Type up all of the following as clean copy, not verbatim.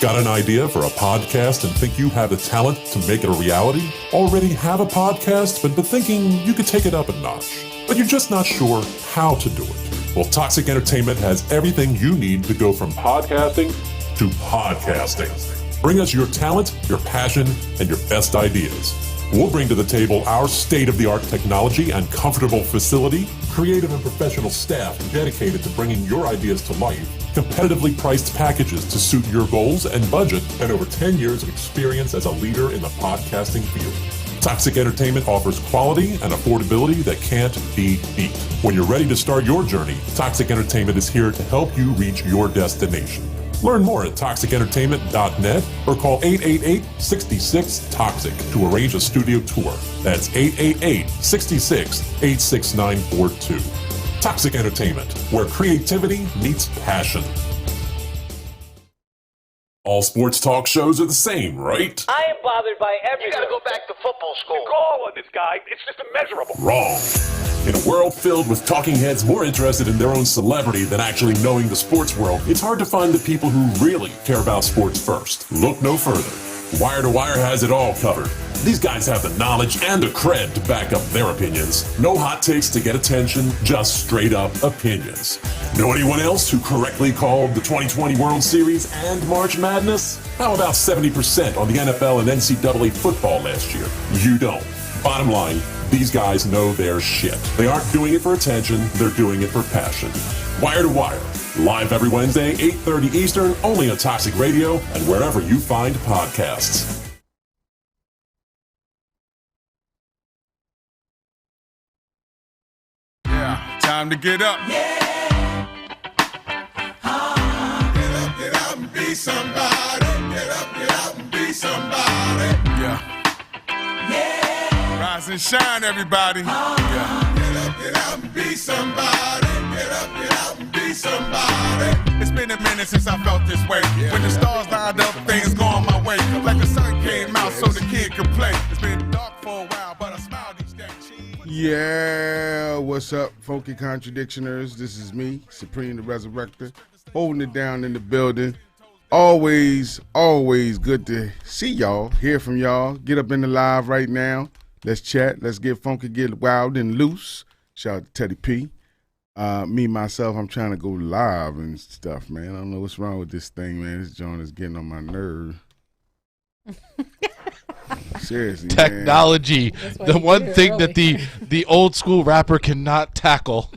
Got an idea for a podcast and think you have the talent to make it a reality? Already have a podcast but been thinking you could take it up a notch, but you're just not sure how to do it? Well, Toxic Entertainment has everything you need to go from podcasting to podcasting. Bring us your talent, your passion, and your best ideas. We'll bring to the table our state-of-the-art technology and comfortable facility, creative and professional staff dedicated to bringing your ideas to life, competitively priced packages to suit your goals and budget, and over 10 years of experience as a leader in the podcasting field. Toxic Entertainment offers quality and affordability that can't be beat. When you're ready to start your journey, Toxic Entertainment is here to help you reach your destination. Learn more at toxicentertainment.net or call 888-66-TOXIC to arrange a studio tour. That's 888-66-86942. Toxic Entertainment, where creativity meets passion. All sports talk shows are the same, right? I am bothered by everything. You gotta go back to football school. The goal on this guy, it's just immeasurable. Wrong. In a world filled with talking heads more interested in their own celebrity than actually knowing the sports world, it's hard to find the people who really care about sports first. Look no further. Wire to Wire has it all covered. These guys have the knowledge and the cred to back up their opinions. No hot takes to get attention, just straight up opinions. Know anyone else who correctly called the 2020 World Series and March Madness? How about 70% on the NFL and NCAA football last year? You don't. Bottom line, these guys know their shit. They aren't doing it for attention, they're doing it for passion. Wire to Wire, live every Wednesday, 8:30 Eastern, only on Toxic Radio and wherever you find podcasts. Yeah, time to get up. Yeah. Get up and be somebody. Get up and be somebody. Yeah. Rise and shine, everybody. Yeah. Get up and be somebody. Get up and be somebody. It's been a minute since I felt this way. When the stars lined up, things going my way. Like the sun came out so the kid could play. It's been dark for a while, but I smiled each day. Yeah, what's up, funky contradictioners? This is me, Supreem the Resurrector, holding it down in the building. Always good to see y'all, hear from y'all. Get up in the live right now. Let's chat. Let's get funky, get wild and loose. Shout out to Teddy P. Myself, I'm trying to go live and stuff, man. I don't know what's wrong with this thing, man. This joint is getting on my nerve. Seriously, technology. The one thing that the old school rapper cannot tackle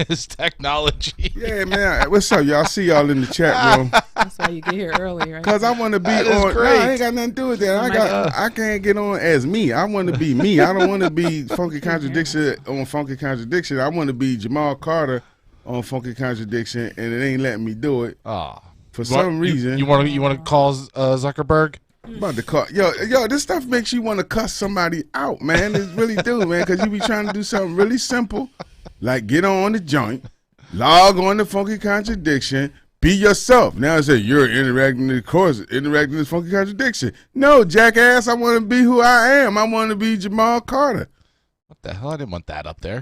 is technology. Yeah, man. What's up, y'all? See y'all in the chat room. That's why you get here early, right? Cause I want to be on. No, I ain't got nothing to do with that. I can't get on as me. I want to be me. I don't want to be Funky Contradiction on Funky Contradiction. I want to be Jamal Carter on Funky Contradiction, and it ain't letting me do it. For some reason. You want to call Zuckerberg? I'm about to call yo, this stuff makes you want to cuss somebody out, man. It really do, man, because you be trying to do something really simple, like get on the joint, log on to Funky Contradiction, be yourself. Now it says you're interacting in the course, interacting in this Funky Contradiction. No, jackass, I want to be who I am. I want to be Jamal Carter. What the hell? I didn't want that up there.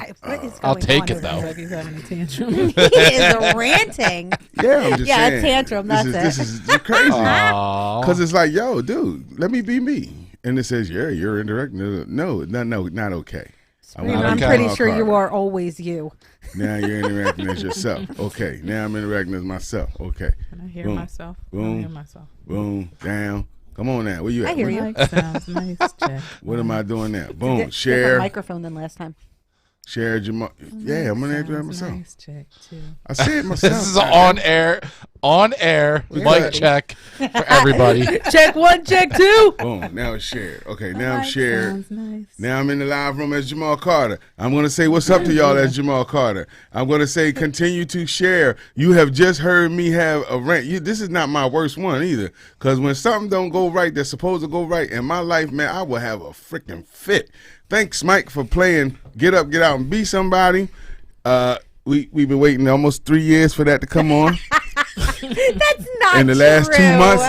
I'll take it, though. He's having a tantrum. He is ranting. Yeah, I'm just saying. A tantrum, This is crazy. Because it's like, yo, dude, let me be me. And it says, yeah, you're interacting. No, not okay. I'm pretty sure you are always you. Now you're interacting as yourself. Okay. Now I'm interacting as myself. Okay. Can I hear myself? Boom. I hear myself. Boom. Down. Come on now. Where you at? I hear you. Sounds nice, Jack. What am I doing now? Boom. Different Share. microphone than last time. Share Jamal. Yeah, I'm gonna answer that myself. Nice, Jack, too. I said myself. This is on air mic check for everybody. Check 1, check 2. Boom. Now it's shared. Okay, now I'm shared. Sounds nice. Now I'm in the live room as Jamal Carter. I'm going to say what's up to y'all as Jamal Carter. I'm going to say continue to share. You have just heard me have a rant. This is not my worst one either, because when something don't go right that's supposed to go right in my life, man, I will have a freaking fit. Thanks, Mike, for playing Get Up, Get Out, and Be Somebody. We've been waiting almost 3 years for that to come on. That's not in the last 2 months,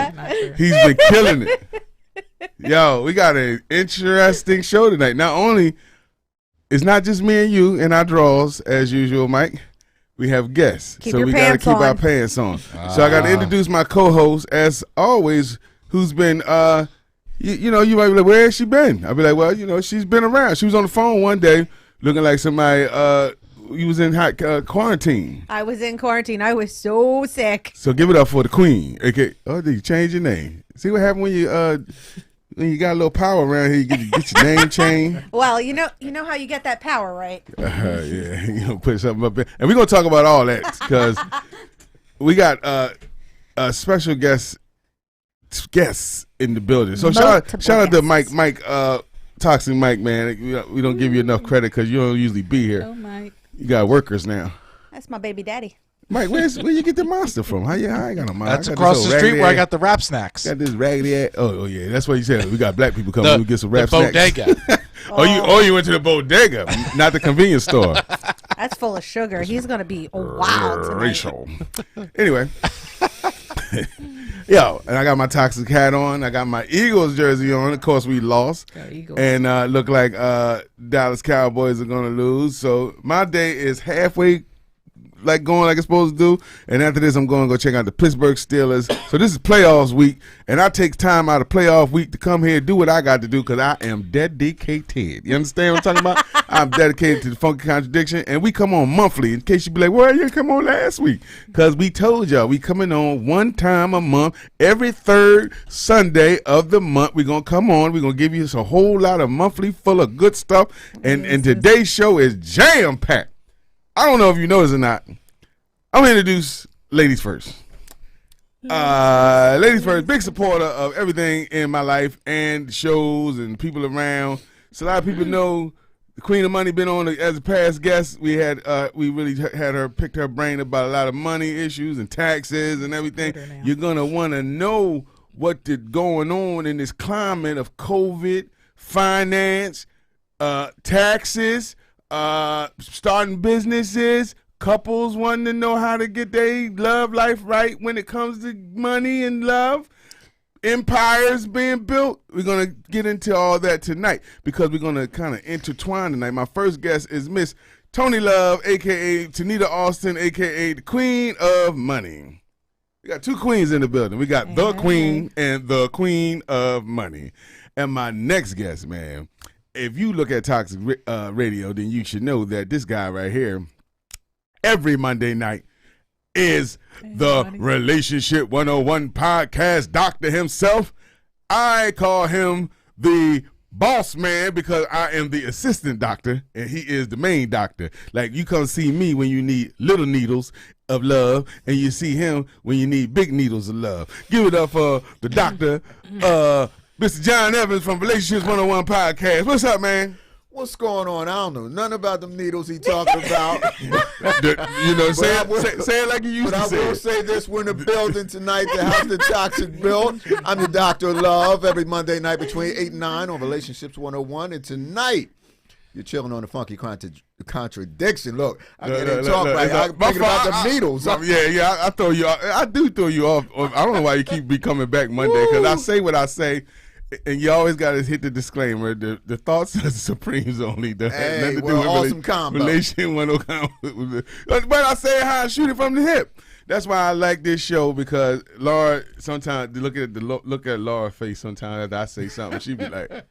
he's been killing it. Yo, we got an interesting show tonight. Not only, it's not just me and you in our draws, as usual, Mike. we have guests. Keep so your we got to pants keep our on. pants on. So I got to introduce my co-host, as always, who's been, you might be like, where has she been? I'll be like, well, she's been around. She was on the phone one day looking like somebody, you was in quarantine. I was in quarantine. I was so sick. So give it up for the queen. Okay. Oh, did you change your name? See what happened when you got a little power around here, you get your name changed. Well, you know how you get that power, right? Yeah, put something up there. And we're going to talk about all that because we got a special guests in the building. So shout out to Mike, Toxic Mike, man. We don't give you enough credit because you don't usually be here. Oh, Mike. You got workers now. That's my baby daddy. Mike, where you get the monster from? I ain't got no monster. That's across the street where I got the rap snacks. Got this raggedy ass. Oh yeah, that's what you said. We got black people coming. We get some rap the snacks. bodega. You went to the bodega, not the convenience store. That's full of sugar. He's gonna be wild tonight. Racial. Anyway, and I got my toxic hat on. I got my Eagles jersey on. Of course, we lost, and look like Dallas Cowboys are gonna lose. So my day is halfway. Going like it's supposed to do, and after this, I'm going to go check out the Pittsburgh Steelers. So this is playoffs week, and I take time out of playoff week to come here and do what I got to do because I am dedicated. You understand what I'm talking about? I'm dedicated to the Funky Contradiction, and we come on monthly. In case you be like, "Well, you didn't come on last week," because we told y'all we coming on one time a month, every third Sunday of the month. We're gonna come on. We're gonna give you a whole lot of monthly full of good stuff, and today's show is jam packed. I don't know if you know this or not. I'm going to introduce ladies first. Ladies first, big supporter of everything in my life and shows and people around. So a lot of people know the Queen of Money been on as a past guest. We really had her, picked her brain about a lot of money issues and taxes and everything. You're going to want to know what's going on in this climate of COVID, finance, taxes, starting businesses, couples wanting to know how to get their love life right when it comes to money and love, empires being built. We're going to get into all that tonight because we're going to kind of intertwine tonight. My first guest is Miss Tony Love, a.k.a. Tonita Austin, a.k.a. the Queen of Money. We got two queens in the building. We got the Queen and the Queen of Money. And my next guest, man, if you look at Toxic Radio, then you should know that this guy right here, every Monday night, is the Relationship 101 podcast doctor himself. I call him the boss man because I am the assistant doctor and he is the main doctor. Like you come see me when you need little needles of love and you see him when you need big needles of love. Give it up for the doctor, Mr. John Evans from Relationships 101 podcast. What's up, man? What's going on? I don't know nothing about them needles he talking about. Say it like you used to say. But I will say this: we're in the building tonight, the House the Toxic Build. I'm the Doctor of Love every Monday night between 8 and 9 on Relationships 101. And tonight, you're chilling on the Funky Contradiction. Look, I can't even talk right. I'm thinking about the needles. I do throw you off. I don't know why you keep becoming back Monday because I say what I say. And you always got to hit the disclaimer. The thoughts of the Supremes only. Hey, we're awesome combo. Relation 101. But I say how I shoot it from the hip. That's why I like this show because Laura, sometimes look at Laura's face sometimes after I say something. She be like,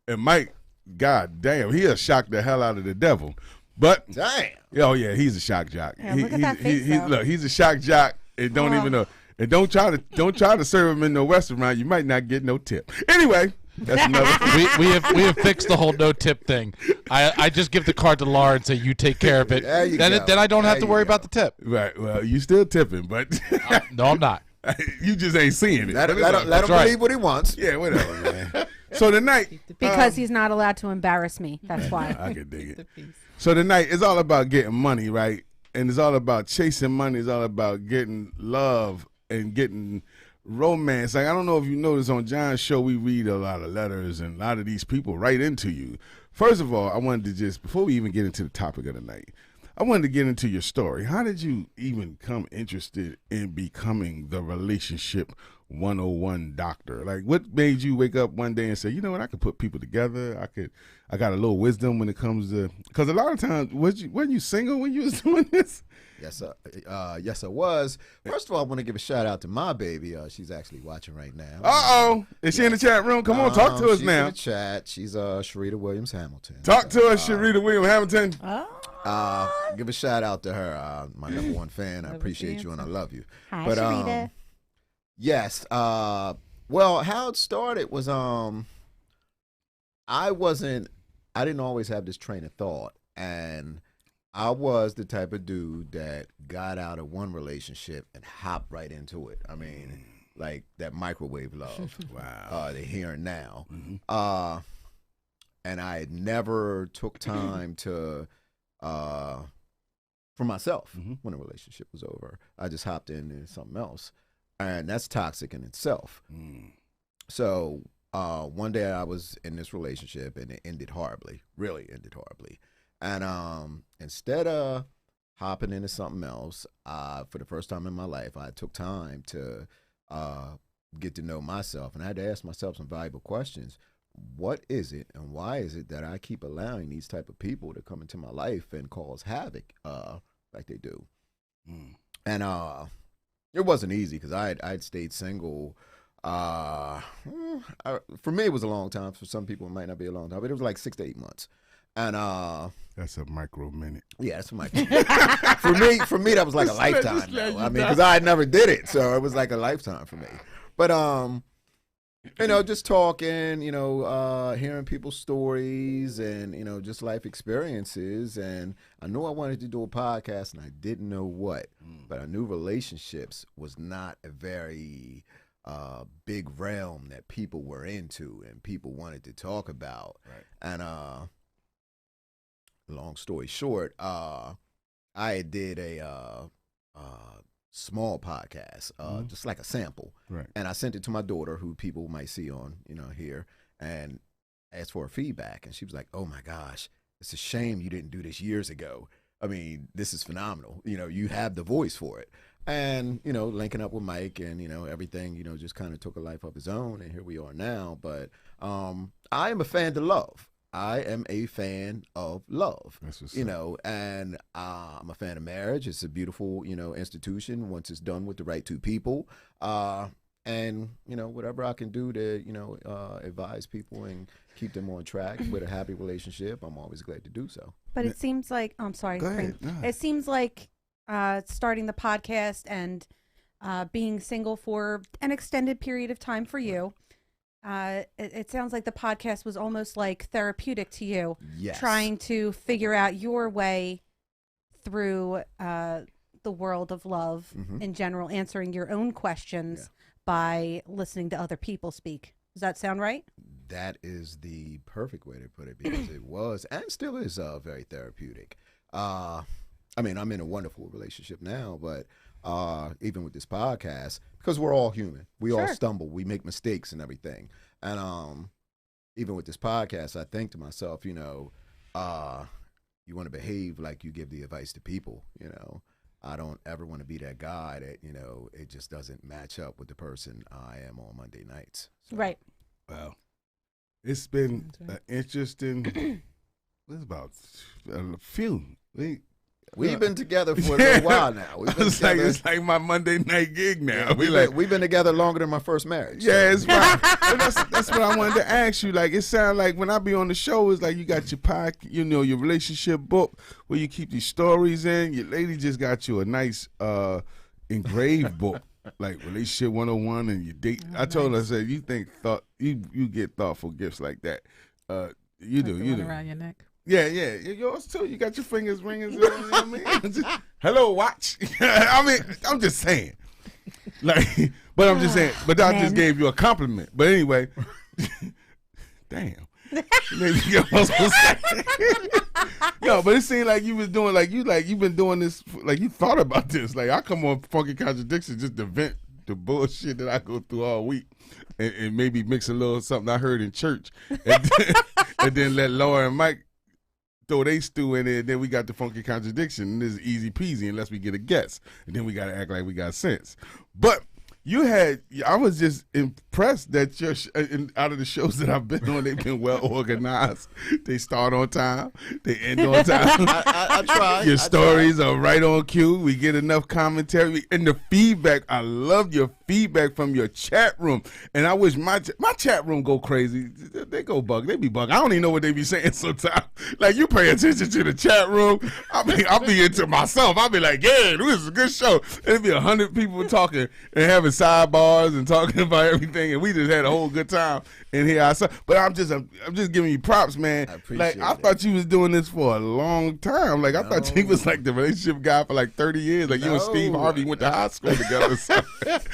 and Mike, God damn, he'll shock the hell out of the devil. But, damn. Oh, yeah, he's a shock jock. Yeah, look at that face, look, he's a shock jock and don't even know. And don't try to serve him in no restaurant. You might not get no tip. Anyway, that's another thing. we have fixed the whole no tip thing. I just give the card to Laura and say you take care of it. Then I don't have to worry about the tip. Right. Well, you still tipping, but no, I'm not. You just ain't seeing it. Let him believe what he wants. Yeah, whatever, man. So tonight, because he's not allowed to embarrass me. That's why. I can dig it. So tonight, it's all about getting money, right? And it's all about chasing money. It's all about getting love and getting romance. Like, I don't know if you noticed on John's show, we read a lot of letters and a lot of these people write into you. First of all, I wanted to just, before we even get into the topic of the night, I wanted to get into your story. How did you even come interested in becoming the Relationship 101 doctor? Like, what made you wake up one day and say, you know what, I could put people together. I got a little wisdom when it comes to, because a lot of times, weren't you single when you was doing this? Yes, sir. Yes, I was. First of all, I want to give a shout out to my baby. She's actually watching right now. Uh-oh. Is she in the chat room? Come on, talk to us she's now. in the chat. She's Sharita Williams Hamilton. Talk to us, Sharita Williams Hamilton. Give a shout out to her. My number one fan. I appreciate you and I love you. Hi, But Sharita. yes. Well, how it started was I didn't always have this train of thought, and I was the type of dude that got out of one relationship and hopped right into it. I mean, like that microwave love. Wow. The here and now. Mm-hmm. And I never took time to for myself when a relationship was over. I just hopped into something else, and that's toxic in itself. So one day I was in this relationship and it ended horribly, really ended horribly. And instead of hopping into something else, for the first time in my life, I took time to get to know myself, and I had to ask myself some valuable questions. What is it and why is it that I keep allowing these type of people to come into my life and cause havoc like they do? And it wasn't easy because I'd stayed single. For me, it was a long time. For some people, it might not be a long time, but it was like 6 to 8 months. And that's a micro minute. yeah, that's my for me that was like a lifetime. Though. I mean, because I never did it, so it was like a lifetime for me. But just talking, hearing people's stories and just life experiences, and I knew I wanted to do a podcast, and I didn't know what, but I knew relationships was not a very big realm that people were into and people wanted to talk about. Right. And long story short, I did a small podcast, just like a sample, Right. and I sent it to my daughter, who people might see on here, and asked for her feedback, and she was like, "Oh my gosh, it's a shame you didn't do this years ago. I mean, this is phenomenal. You have the voice for it." And linking up with Mike and everything, just kind of took a life of his own, and here we are now. But I am a fan to love. I am a fan of love. That's what's and I'm a fan of marriage. It's a beautiful, institution once it's done with the right two people. And whatever I can do to, advise people and keep them on track with a happy relationship, I'm always glad to do so. But it seems like, I'm sorry, Go ahead. Supreme. No. It seems like starting the podcast and being single for an extended period of time for you, it sounds like the podcast was almost like therapeutic to you. Yes. Trying to figure out your way through the world of love in general, answering your own questions by listening to other people speak. Does that sound right? That is the perfect way to put it, because it was and still is very therapeutic. I mean, I'm in a wonderful relationship now, but even with this podcast, because we're all human, we all stumble, we make mistakes and everything. And even with this podcast, I think to myself, you want to behave like you give the advice to people. I don't ever want to be that guy that, it just doesn't match up with the person I am on Monday nights. So. Right. Wow. It's been interesting. It's about a few. We've been together for a little while now. We've been together. It's like my Monday night gig now. Yeah, we've been together longer than my first marriage. Yeah, it's right. That's what I wanted to ask you. Like, it sounds like when I be on the show, it's like you got your your relationship book where you keep these stories in. Your lady just got you a nice engraved book, like Relationship 101, and you date. I told her, I said, you get thoughtful gifts like that. You do. Around your neck. Yeah, yours too. You got your fingers ringing. You know what I mean? Hello, watch. I mean, I'm just saying. Like, but I'm just saying. But I just gave you a compliment. But anyway, damn. No, but it seemed like you was doing you've been doing this, like you thought about this. Like, I come on Funky Contradiction just to vent the bullshit that I go through all week, and maybe mix a little something I heard in church, and then let Laura and Mike throw they stew in it, and then we got the Funky Contradiction, and this is easy peasy unless we get a guest, and then we got to act like we got sense. But I was just impressed that out of the shows that I've been on, they've been well organized. They start on time, they end on time. I try. Your stories are right on cue. We get enough commentary and the feedback. I love your feedback from your chat room, and I wish my chat room go crazy. They go bug. They be bug. I don't even know what they be saying sometimes. Like, you pay attention to the chat room. I'll be into myself. I'll be like, yeah, this is a good show. It'll be 100 people talking and having sidebars and talking about everything, and we just had a whole good time in here. But I'm just giving you props, man. I appreciate I thought you was doing this for a long time. Like, I thought you was like the relationship guy for like 30 years. Like, you and Steve Harvey went to high school together.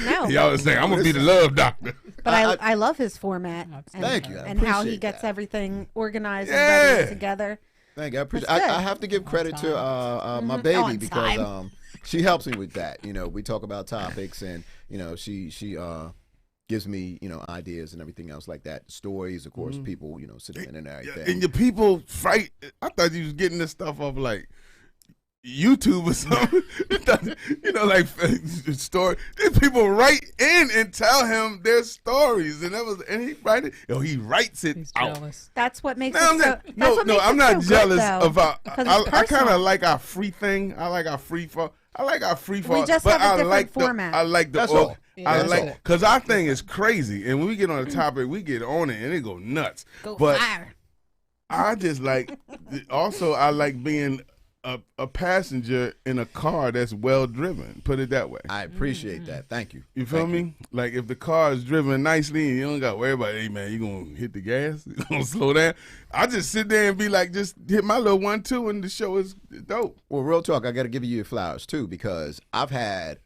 No. Y'all was saying, I'm gonna be the love doctor. But I love his format. And, Thank you. I And how he appreciate gets that. everything organized Yeah. and ready together. Thank you. I appreciate. That's good. I have to give credit to my On baby because time. she helps me with that. You know, we talk about topics, and you know, she gives me ideas and everything else like that. Stories, of course, people sitting in and everything. And your people fight. I thought you was getting this stuff off like YouTube or something. Like story. These people write in and tell him their stories, and he writes it He's out. jealous. That's what makes No, it so. That's no, what no, makes I'm it not so jealous good, though, about. because I it's kind of personal. like our free thing. I like our free fall. We just but have a I different like format. I like the. That's all. Yeah, I that's like all. because our thing is crazy, and when we get on the topic, we get on it and it go nuts. Go but fire. I just like. Also, I like being a passenger in a car that's well driven. Put it that way. I appreciate that. Thank you. You feel me? Like, if the car is driven nicely and you don't got to worry about, hey, man, you going to hit the gas? You going to slow down? I just sit there and be like, just hit my little 1-2 and the show is dope. Well, real talk, I got to give you your flowers too, because I've had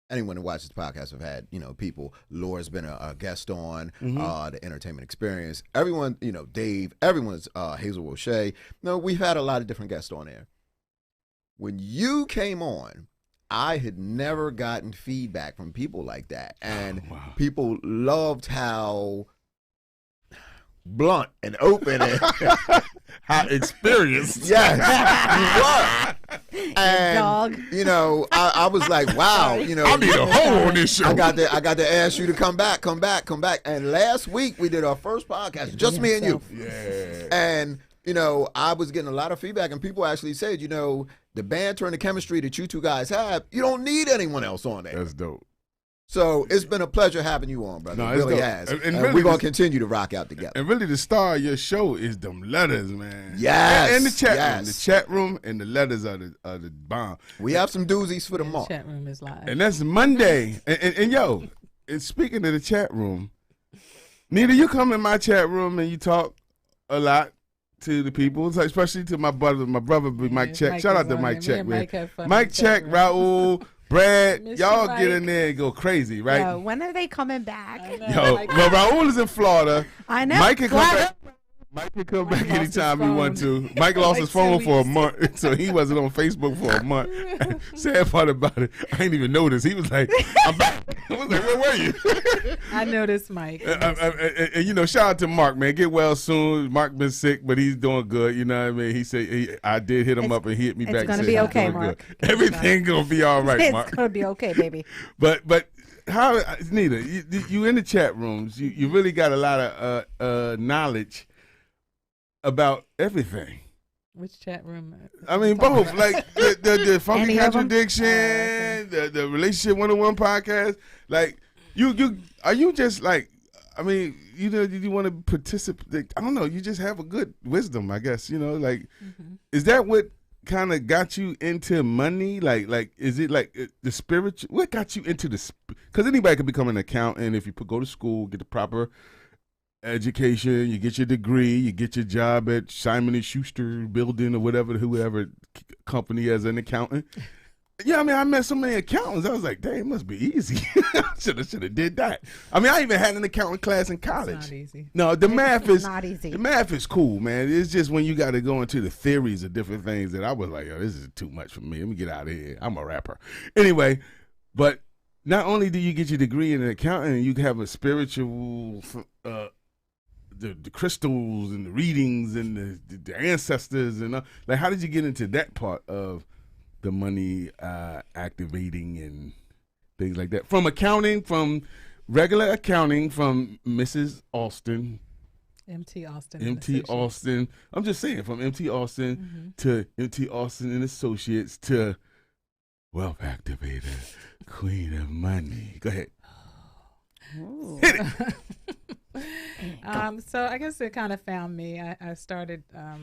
anyone who watches the podcast have had people. Laura's been a guest on the Entertainment Experience. Everyone, Dave. Everyone's Hazel Roche. No, we've had a lot of different guests on there. When you came on, I had never gotten feedback from people like that. And people loved how blunt and open and How experienced. yes, you were. And Dog. I was like, wow, I need a hoe on this show. I got to ask you to come back. And last week we did our first podcast, just me and you. Yeah. And I was getting a lot of feedback, and people actually said, the banter and the chemistry that you two guys have, you don't need anyone else on there. That's dope. So it's been a pleasure having you on, brother. No, It it's really dope. has. And And really we're going this- to continue to rock out together. And really, the star of your show is them letters, man. Yes, And the chat room. yes. The chat room and the letters are the bomb. We have some doozies for the The month. chat room is live. And that's Monday. And yo, and speaking of the chat room, Nita, you come in my chat room and you talk a lot to the people, especially to my brother. My brother, Mike Check. Shout out to Mike Check, man. Mike Check, Raul, Brad, Miss y'all you, get in Mike. there and go crazy, right? Yo, when are they coming back? Yo, well, Raul is in Florida. I know. Mike can come Glad- back. Mike can come back Mike lost anytime his he want phone. to. Mike lost Like his phone 2 for a weeks. month, so he wasn't on Facebook for a month. Sad part about it, I didn't even notice. He was like, "I'm back." I was like, "Where were you?" I noticed Mike. And shout out to Mark, man. Get well soon. Mark been sick, but he's doing good. You know what I mean? He said I did hit him up, and he hit me it's back. gonna and be said he's okay, doing Mark. good. Everything gonna be all right, It's Mark. gonna be okay, baby. But how, Nita? You in the chat rooms? You really got a lot of knowledge about everything. Which chat room? I mean, both. Like the Funky Any of 'em? Contradiction, the Relationship 101 podcast. Like, are you just like, I mean, you want to participate? I don't know. You just have a good wisdom, I guess. Like, is that what kind of got you into money? Like, is it like the spiritual? What got you into because anybody could become an accountant if you go to school, get the proper education, you get your degree, you get your job at Simon & Schuster building or whoever company as an accountant. Yeah, I mean, I met so many accountants. I was like, dang, it must be easy. should have did that. I mean, I even had an accounting class in college. It's not easy. No, the math is not easy. The math is cool, man. It's just when you got to go into the theories of different things that I was like, yo, this is too much for me. Let me get out of here. I'm a rapper. Anyway, but not only do you get your degree in accounting, you have a spiritual the crystals and the readings and the ancestors and like, how did you get into that part of the money activating and things like that. From accounting, from regular accounting, from Mrs. Austin. MT Austin. and MT Associates. Austin. I'm just saying, from MT Austin to MT Austin and Associates to Wealth Activator, Queen of Money. Go ahead. Hit it. So I guess it kind of found me. I started, I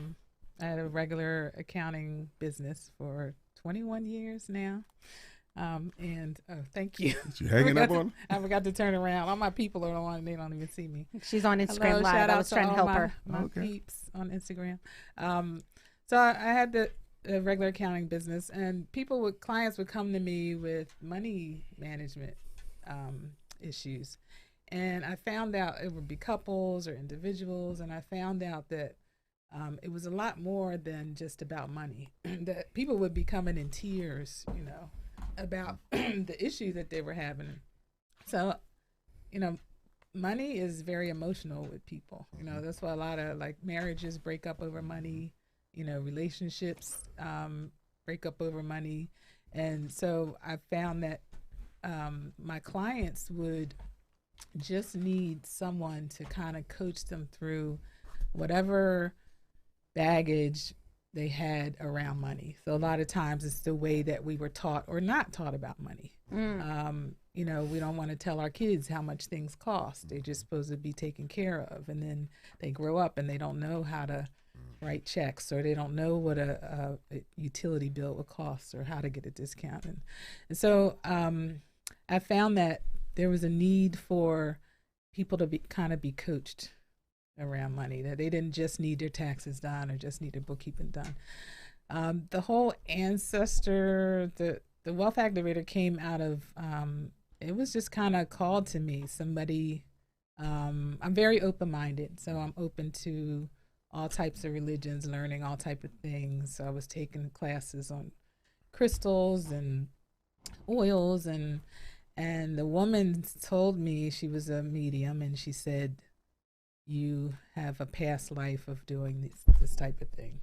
had a regular accounting business for 21 years now. And thank you. You hanging up on? I forgot to turn around. All my people are on, they don't even see me. She's on Instagram Hello, Live. shout I out was to trying to all help my, her. my peeps on Instagram. So I had the regular accounting business, and clients would come to me with money management issues. And I found out it would be couples or individuals, and I found out that it was a lot more than just about money. That people would be coming in tears, about the issue that they were having. So, money is very emotional with people. That's why a lot of marriages break up over money, relationships break up over money. And so I found that my clients would just need someone to kind of coach them through whatever baggage they had around money. So a lot of times it's the way that we were taught or not taught about money. We don't want to tell our kids how much things cost. They're just supposed to be taken care of. And then they grow up and they don't know how to write checks, or they don't know what a utility bill would cost or how to get a discount. And so I found that there was a need for people to be coached around money, that they didn't just need their taxes done or just need their bookkeeping done. The whole ancestor, the wealth activator came out of, it was just kind of called to me. Somebody, I'm very open-minded, so I'm open to all types of religions, learning all type of things. So I was taking classes on crystals and oils, and the woman told me, she was a medium, and she said, you have a past life of doing this type of thing,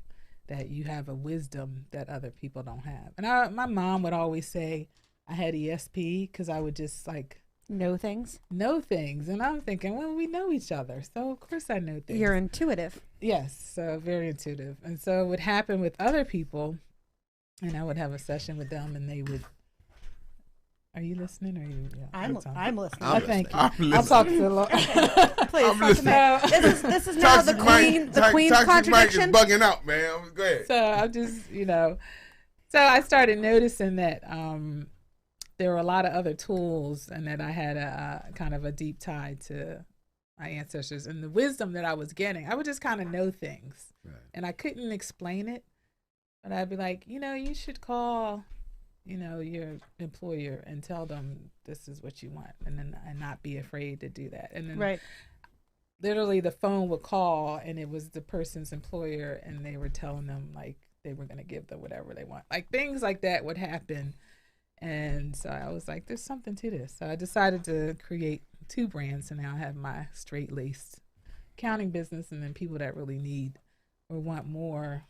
that you have a wisdom that other people don't have. And my mom would always say I had ESP because I would just know things. And I'm thinking, well, we know each other, so of course I know things. You're intuitive. Yes, so very intuitive. And so it would happen with other people, and I would have a session with them, and they would. Are you listening? Or are you? Yeah, I'm listening. Thank you. I'm listening. I'll talk to the Lord. Please I'm talk to listening. me. This is now the queen's Toxic contradiction. Mike is bugging out, man. Go ahead. So I'm just, so I started noticing that there were a lot of other tools, and that I had a kind of a deep tie to my ancestors and the wisdom that I was getting. I would just kind of know things, and I couldn't explain it, but I'd be like, you should call, your employer and tell them this is what you want, and not be afraid to do that. And then literally the phone would call, and it was the person's employer, and they were telling them they were going to give them whatever they want. Things like that would happen. And so I was like, there's something to this. So I decided to create 2 brands. And now I have my straight-laced accounting business, and then people that really need or want more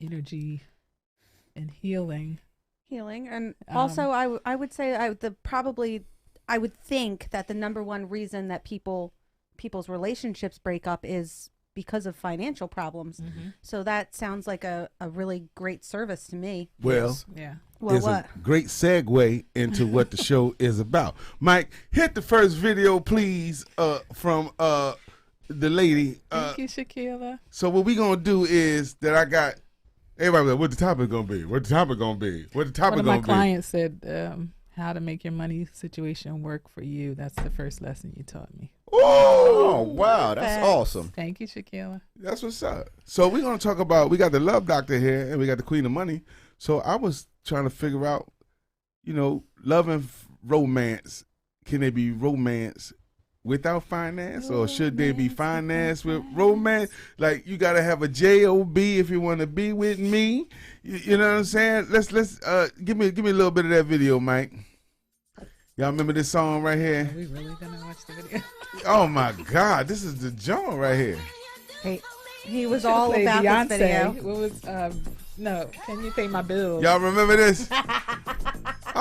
energy and healing. And also I would say I would think that the number one reason that people's relationships break up is because of financial problems. So that sounds like a really great service to me. Well, Yeah. Well, is what? a great segue into what the show is about. Mike, hit the first video, please, from the lady. Thank you, Shaquilla. So what we gonna do is that I got everybody like, what the topic gonna be? What the topic gonna be? What the topic One of gonna my be? clients said, how to make your money situation work for you. That's the first lesson you taught me. Oh, wow. That's Thanks. awesome. Thank you, Shaquilla. That's what's up. So we're gonna talk about. We got the love doctor here, and we got the queen of money. So I was trying to figure out, love and romance. Can they be romance without finance, or should they be finance with romance? Like, you gotta have a job if you want to be with me. You know what I'm saying? Let's give me a little bit of that video, Mike. Y'all remember this song right here? Are we really gonna watch the video? Oh my God, this is the joint right here. Hey, he was all Play about Beyonce. this video. What was no? Can you pay my bills? Y'all remember this?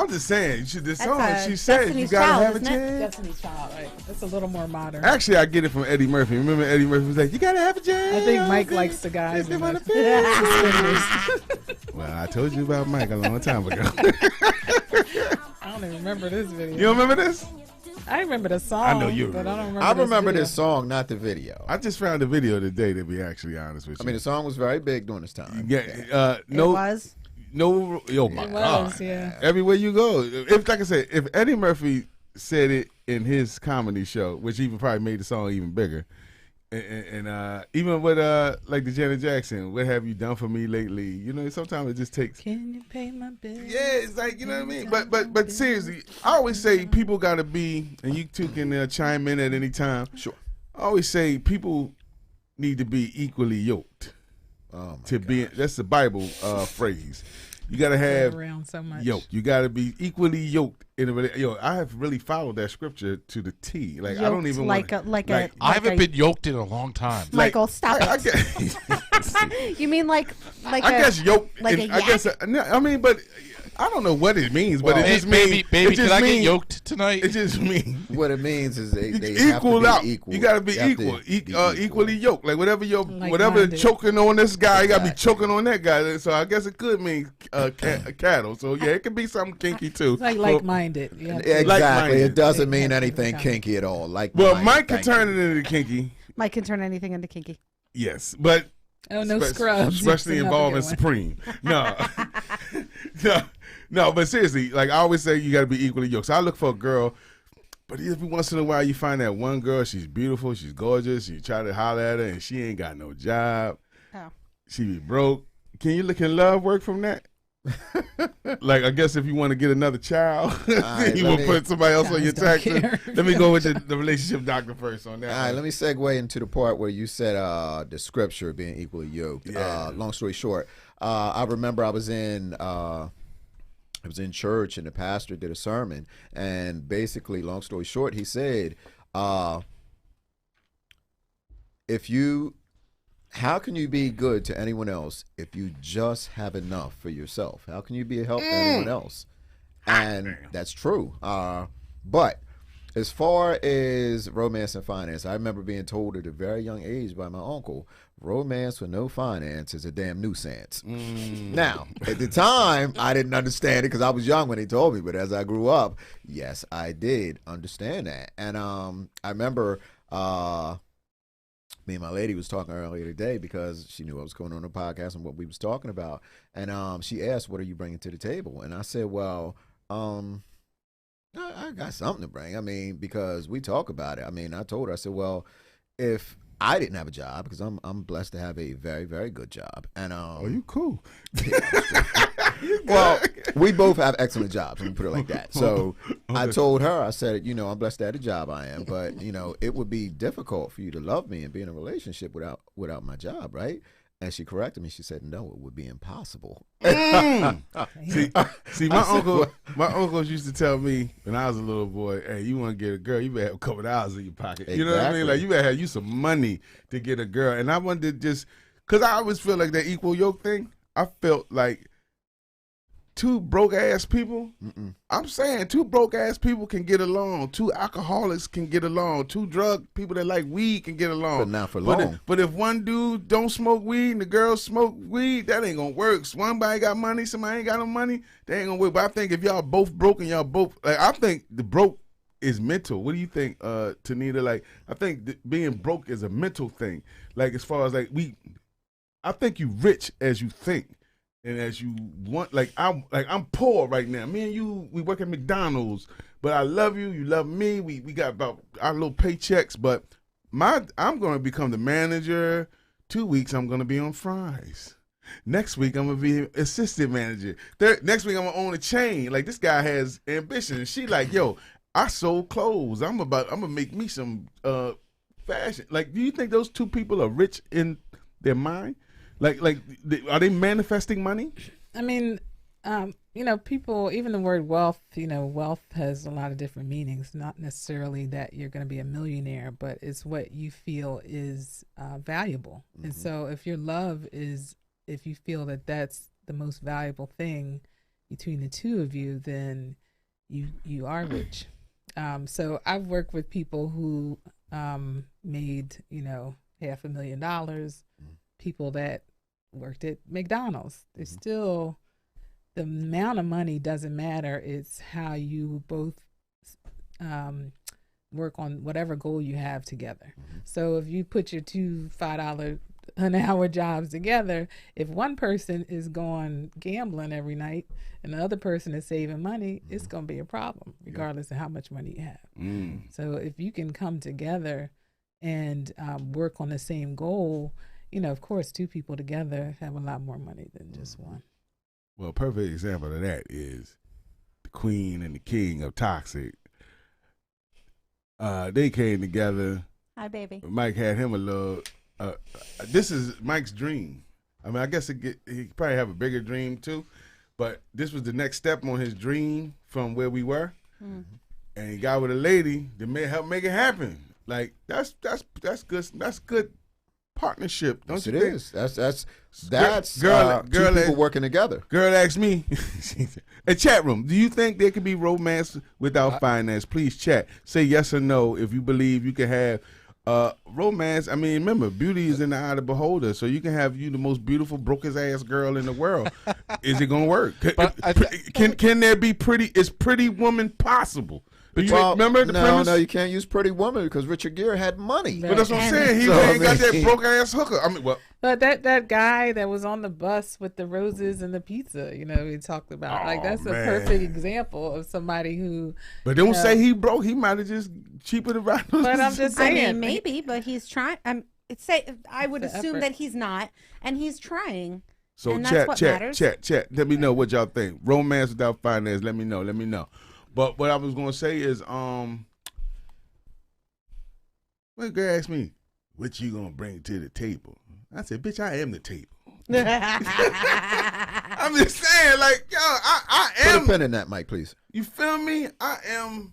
I'm just saying. This That's song, a she said, you Destiny's gotta Child, have a isn't it? chance. Destiny's Child, right? That's a little more modern. Actually, I get it from Eddie Murphy. Remember Eddie Murphy was like, you gotta have a chance. I think Mike likes the guys in the suspenders. Well, I told you about Mike a long time ago. I don't even remember this video. You don't remember this? I remember the song. I know you but I don't remember. I remember video. this song, not the video. I just found the video today, to be actually honest with you. I mean, the song was very big during this time. Yeah, It no, was. no, oh my It God. was, yeah. Everywhere you go. If, like I said, if Eddie Murphy said it in his comedy show, which even probably made the song even bigger, and even with like the Janet Jackson, what have you done for me lately? You know, sometimes it just takes. Can you pay my bill? Yeah, it's like, you know what I mean. But seriously, I always say people gotta be, and you two can chime in at any time. Sure. I always say people need to be equally yoked. Oh, To be, that's the Bible phrase. You gotta have Around so much. yoked. You gotta be equally yoked in a relationship. Yo, I have really followed that scripture to the T. Like, I don't Yoked even like want a like a. I haven't like been yoked in a long time. Michael, stop I it. guess, You mean like I guess yoked. like and a I guess no, I mean, but I don't know what it means. But Well, it just baby, means, baby, it just can I get means- yoked tonight? It just means What it means is they equal have to be out. equal. You gotta be have to equal, be equally yoked. Like whatever Like-minded. whatever choking on this guy, you gotta be Exactly. choking on that guy. So I guess it could mean cattle. So yeah, it could be something kinky too. It's like So- like-minded. Yeah. Exactly. Like-minded. It doesn't mean Exactly. anything kinky at all. Like Well, mine. Mike can Thank turn you. it into kinky. Mike can turn anything into kinky. Yes, but Oh, no spe- scrubs. especially That's involving another good one. Supreme. No, no. But seriously, like I always say, you got to be equally yoked. So I look for a girl, but every once in a while, you find that one girl. She's beautiful, she's gorgeous. You try to holler at her, and she ain't got no job. Oh. She be broke. Can love work from that? Like, I guess if you want to get another child, right, you let will me- put somebody else on your Guys don't taxes. care. Let me go with the relationship doctor first on that. All right, let me segue into the part where you said the scripture being equally yoked. Yeah. Long story short, I remember I was in church and the pastor did a sermon, and basically, long story short, he said, how can you be good to anyone else if you just have enough for yourself? How can you be a help to anyone else? And that's true. But as far as romance and finance, I remember being told at a very young age by my uncle, romance with no finance is a damn nuisance. Now, at the time, I didn't understand it because I was young when they told me. But as I grew up, yes, I did understand that. And I remember me and my lady was talking earlier today because she knew what was going on the podcast and what we was talking about. And she asked, what are you bringing to the table? And I said, well, I got something to bring. I mean, because we talk about it. I mean, I told her, I said, well, if I didn't have a job, because I'm blessed to have a very, very good job. And Oh, you cool. well, we both have excellent jobs. Let me put it like that. So I told her, I said, I'm blessed to have the job I am, but it would be difficult for you to love me and be in a relationship without my job, right? And she corrected me. She said, no, it would be impossible. See, my uncles used to tell me when I was a little boy, hey, you want to get a girl, you better have a couple of dollars in your pocket. You know what I mean? Exactly. Like, you better have you some money to get a girl. And I wanted to just, because I always feel like that equal yoke thing, I felt like two broke ass people. I'm saying two broke ass people can get along. Two alcoholics can get along. Two drug people that like weed can get along. But not for long. But if one dude don't smoke weed and the girl smoke weed, that ain't gonna work. Somebody got money, somebody ain't got no money, they ain't gonna work. But I think if y'all both broke and y'all both, like, I think the broke is mental. What do you think, Tonita? Like, I think being broke is a mental thing. Like, as far as I think you rich as you think. And as you want, I'm poor right now. Me and you, we work at McDonald's, but I love you. You love me. We got about our little paychecks, but I'm going to become the manager. 2 weeks, I'm going to be on fries. Next week, I'm going to be assistant manager. Next week, I'm going to own a chain. Like, this guy has ambition. And she like, yo, I sold clothes. I'm going to make me some fashion. Like, do you think those two people are rich in their mind? Like, are they manifesting money? I mean, people, even the word wealth, wealth has a lot of different meanings. Not necessarily that you're going to be a millionaire, but it's what you feel is valuable. Mm-hmm. And so if your love is, if you feel that that's the most valuable thing, between the two of you, then you are rich. So I've worked with people who made, $500,000, people that worked at McDonald's. There's still, the amount of money doesn't matter. It's how you both work on whatever goal you have together. So if you put your two $5 an hour jobs together, if one person is going gambling every night and the other person is saving money, it's going to be a problem regardless of how much money you have. So if you can come together and work on the same goal, of course, two people together have a lot more money than just one. Well, a perfect example of that is the queen and the king of Toxic. They came together. Hi, baby. Mike had him a little. This is Mike's dream. I mean, I guess he probably have a bigger dream too, but this was the next step on his dream from where we were, and he got with a lady that may help make it happen. Like that's good. That's good partnership. Don't you think? That's girl, two people working together. Girl asked me, a chat room, do you think there can be romance without finance? Please chat. Say yes or no if you believe you can have romance. I mean, remember, beauty is in the eye of the beholder. So you can have the most beautiful, broke-ass ass girl in the world. Is it going to work? Can there be pretty? Is Pretty Woman possible? Remember the premise? No, you can't use Pretty Woman because Richard Gere had money. But that's what I'm saying. He ain't got that broke ass hooker. I mean, well. But that guy that was on the bus with the roses and the pizza, he talked about, that's a perfect example of somebody who. But don't say he broke. He might have just cheaper to ride. But I'm just saying, I mean, maybe, but he's trying. I would assume that he's not, and he's trying. So and chat. Let me know what y'all think. Romance without finance. Let me know. But what I was gonna say is, when a girl asked me, "What you gonna bring to the table?" I said, "Bitch, I am the table." I'm just saying, like, yo, I am. Put a pin in that, Mike, please. You feel me? I'm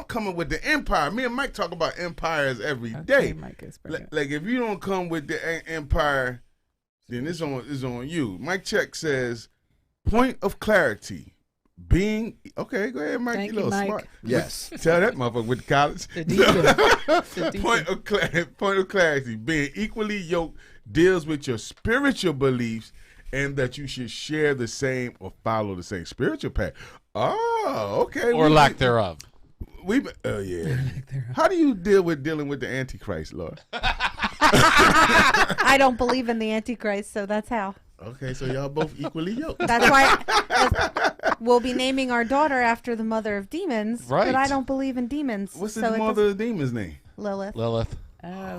coming with the empire. Me and Mike talk about empires every day. Mike is like if you don't come with the empire, then it's on you. Mike Check says, point of clarity. Being okay, go ahead, Mike. Thank you little Mike. smart. Yes. Tell that motherfucker with college. Point of clarity. Being equally yoked deals with your spiritual beliefs and that you should share the same or follow the same spiritual path. Oh, okay. Or lack thereof. Yeah. How do you dealing with the Antichrist, Lord? I don't believe in the Antichrist, so that's how. Okay, so y'all both equally yoked. That's why we'll be naming our daughter after the mother of demons. Right. But I don't believe in demons. What's the mother of demons' name? Lilith. Oh,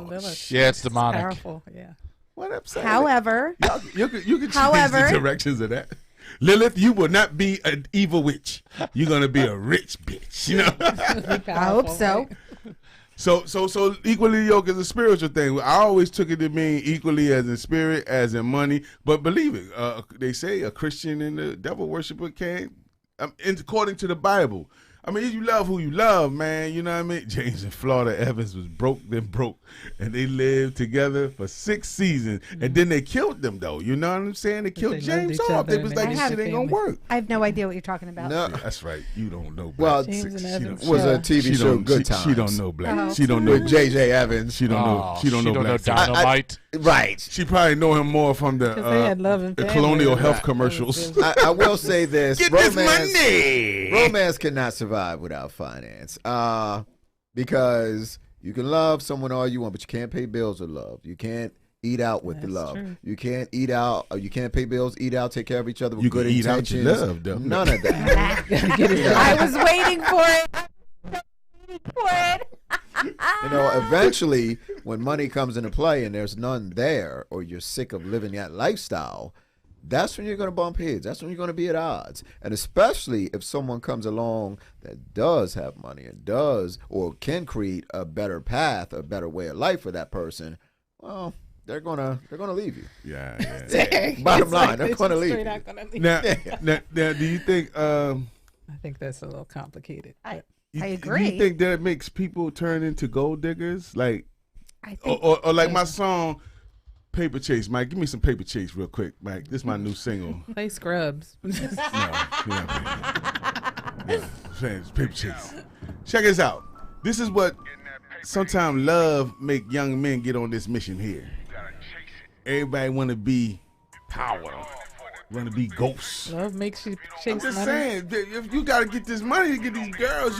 Lilith. Yeah, it's demonic. Powerful, yeah. What up, Sam? However, you can change the directions of that. Lilith, you will not be an evil witch. You're gonna be a rich bitch. I hope so. So equally yoked is a spiritual thing. I always took it to mean equally as in spirit, as in money. But believe it, they say a Christian and the devil worshiper can, according to the Bible. I mean, you love who you love, man. You know what I mean? James and Florida Evans was broke, and they lived together for 6 seasons, and then they killed them, though. You know what I'm saying? They killed James off. They was like, this shit ain't gonna work. I have no idea what you're talking about. No, that's right. You don't know. Well, James and Evans was a TV show, Good Times. She don't know black. Oh. She don't know With J.J. Evans. She don't know. She don't know black. Dynamite. Right. She probably know him more from the Because they had Love and Family. colonial health commercials. I will say this. Get this money. Romance cannot survive without finance. Because you can love someone all you want, but you can't pay bills with love. You can't eat out with the love. True. You can't eat out. You can't pay bills, eat out, take care of each other with You good can eat out intentions. your love, though. None of that. I was waiting for it. Eventually, when money comes into play and there's none there, or you're sick of living that lifestyle, that's when you're going to bump heads. That's when you're going to be at odds. And especially if someone comes along that does have money and does or can create a better path, a better way of life for that person, well, they're gonna leave you. Yeah. Bottom line, they're gonna leave you. Now, do you think? I think that's a little complicated. I Do agree. you think that makes people turn into gold diggers? Like, I think or like my song, Paper Chase, Mike. Give me some Paper Chase real quick, Mike. This is my new single. Play Scrubs. No, Paper Chase. Check this out. This is what sometimes love make young men get on this mission here. Everybody want to be power. Want to be ghosts. Love makes you chase I'm just money. saying, if you got to get this money to get these girls,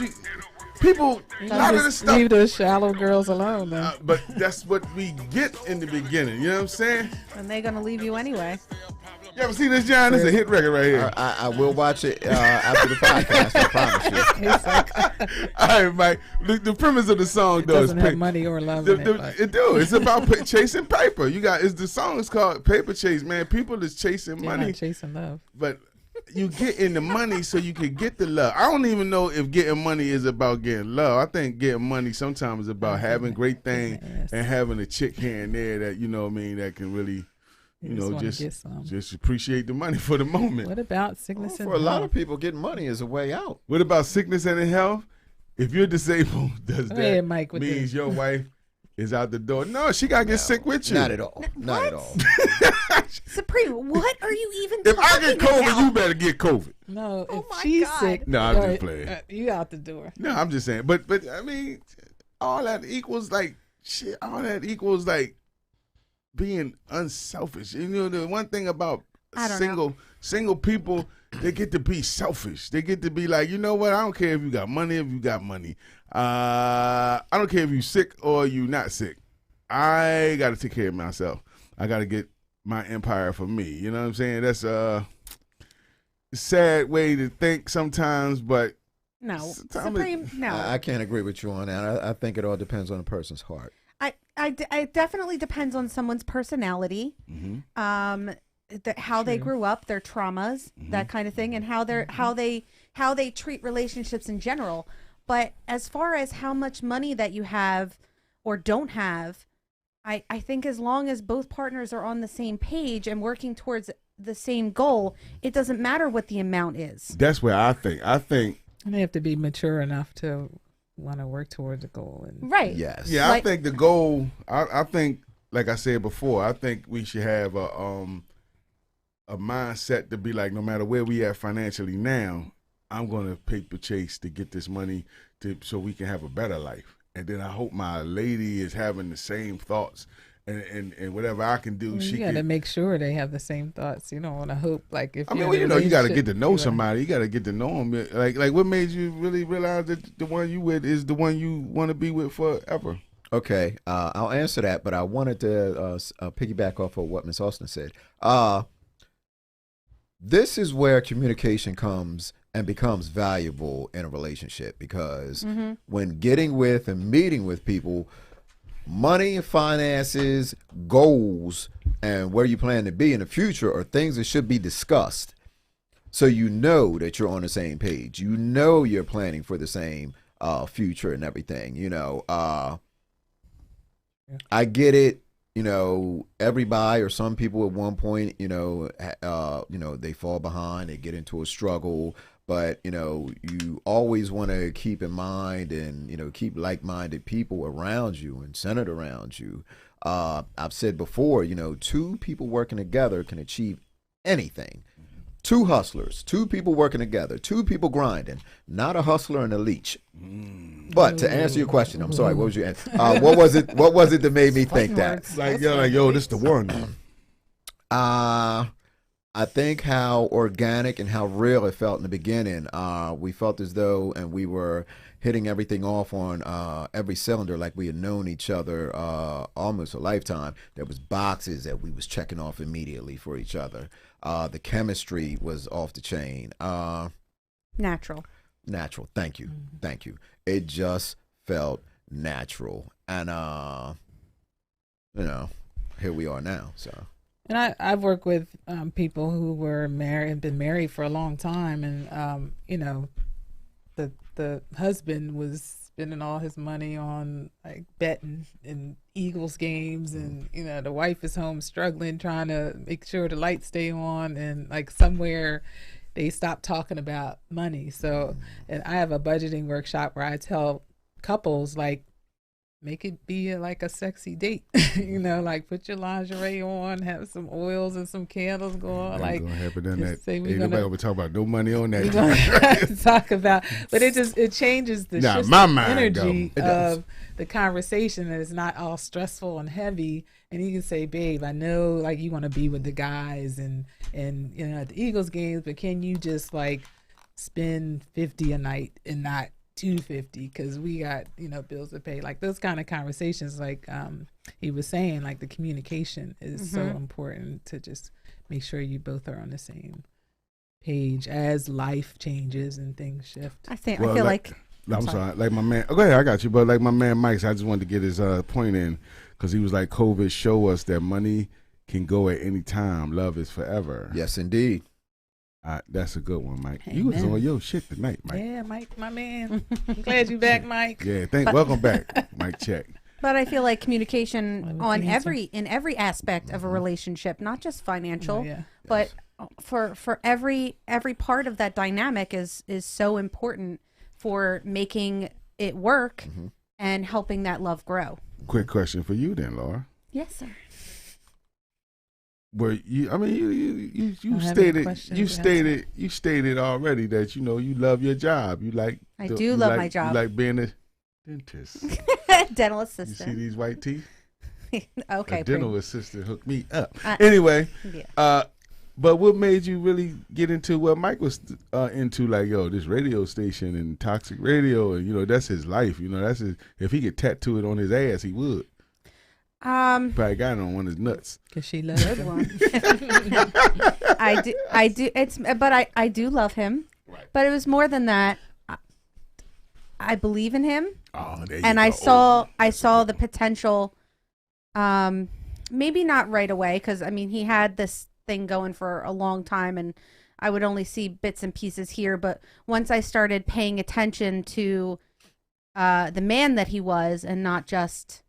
people, a lot of this Just stuff. leave those shallow girls alone, then. But that's what we get in the beginning. You know what I'm saying? And they're gonna leave you anyway. You ever seen this, John? This is a hit record right here. I will watch it after the podcast. I promise you. All right, Mike. The premise of the song, though, is doesn't have money or love in it. but- it do. It's about chasing paper. The song is called Paper Chase, man. People is chasing They're money, not chasing love. but you get in the money so you can get the love. I don't even know if getting money is about getting love. I think getting money sometimes is about having great things Yes. and having a chick here and there that, you know what I mean, that can really, You just wanna get just some. just appreciate the money for the moment. What about sickness and For a lot health? of people, getting money is a way out. What about sickness and health? If you're disabled, does Go that ahead, Mike, with means this. your wife is out the door? No, she gotta get sick with you. Not at all. Not at all. Supreme, what are you even If I talking get COVID, about? you better get COVID. No, Oh if my she's God. sick, No, I'm all just right, playing. you out the door. No, I'm just saying. But I mean, all that equals like shit. All that equals like being unselfish. You know, the one thing about I don't single people, they get to be selfish. They get to be like, you know what? I don't care if you got money. If you got money, I don't care if you sick or you not sick. I got to take care of myself. I got to get my empire for me. You know what I'm saying? That's a sad way to think sometimes, but No, Sometimes Supreme, no. I can't agree with you on that. I think it all depends on a person's heart. It definitely depends on someone's personality, Mm-hmm. how they grew up, their traumas, that kind of thing, and how they treat relationships in general. But as far as how much money that you have or don't have, I think as long as both partners are on the same page and working towards the same goal, it doesn't matter what the amount is. That's where I think. And they have to be mature enough to want to work towards a goal. And Right. Yes. Yeah, Like- I think the goal. I think, like I said before, I think we should have a mindset to be like, no matter where we at financially now, I'm gonna paper chase to get this money so we can have a better life. And then I hope my lady is having the same thoughts, and whatever I can do, she you got to can. make sure they have the same thoughts. You don't want to hope like if I mean, you're well, in a you know, you got to get relationship, to know you somebody. You got to get to know them. Like, what made you really realize that the one you with is the one you want to be with forever? Okay, I'll answer that, but I wanted to piggyback off of what Miss Austin said. This is where communication comes and becomes valuable in a relationship, because when getting with and meeting with people, money, finances, goals, and where you plan to be in the future are things that should be discussed. So you know that you're on the same page. You know you're planning for the same future and everything. You know, I get it. You know, everybody or some people at one point, they fall behind, they get into a struggle. But, you always want to keep in mind and, keep like-minded people around you and centered around you. I've said before, two people working together can achieve anything. Two hustlers, two people working together, two people grinding, not a hustler and a leach. But to answer your question, I'm sorry, what was your answer? What was it that made me think that? Like, yo, this the one. I think how organic and how real it felt in the beginning. We felt as though, and we were hitting everything off on every cylinder, like we had known each other almost a lifetime. There was boxes that we was checking off immediately for each other. The chemistry was off the chain. Natural. Thank you. It just felt natural, and here we are now. So. And I've worked with people who were married and been married for a long time, and the husband was spending all his money on like betting in Eagles games, and the wife is home struggling trying to make sure the lights stay on, and like somewhere they stopped talking about money. So, and I have a budgeting workshop where I tell couples like, make it be like a sexy date. Like put your lingerie on, have some oils and some candles going. Like gonna happen on that. Say Ain't nobody gonna talk about no money on that. We're gonna talk about, but it changes the energy of the conversation, that it's not all stressful and heavy. And you can say, babe, I know like you want to be with the guys and at the Eagles games, but can you just like spend $50 a night and not $250 because we got bills to pay? Like those kind of conversations, like he was saying, like the communication is so important to just make sure you both are on the same page as life changes and things shift. I feel like I'm sorry, like my man. Go ahead, I got you. But like my man Mike, I just wanted to get his point in, because he was like, COVID show us that money can go at any time. Love is forever. Yes, indeed. That's a good one, Mike. Amen. You was on your shit tonight, Mike. Yeah, Mike, my man. I'm glad you back, Mike. Yeah, welcome back, Mike Check. But I feel like communication in every aspect of a relationship, not just financial, but for every part of that dynamic is so important for making it work and helping that love grow. Quick question for you then, Laura. Yes, sir. Were you? I mean, you stated already that you love your job. You like. I do love my job. You like being a dentist, dental You assistant. see these white teeth? Okay. A dental assistant hooked me up. Anyway, but what made you really get into what Mike was into? Like, this radio station and Toxic Radio, and that's his life. That's his. If he could tattoo it on his ass, he would. Probably got it on one of his nuts. Cause she loves him. I do. I do love him. Right. But it was more than that. I believe in him. Oh, there you and go. I saw the potential. Maybe not right away, because he had this thing going for a long time, and I would only see bits and pieces here. But once I started paying attention to the man that he was, and not just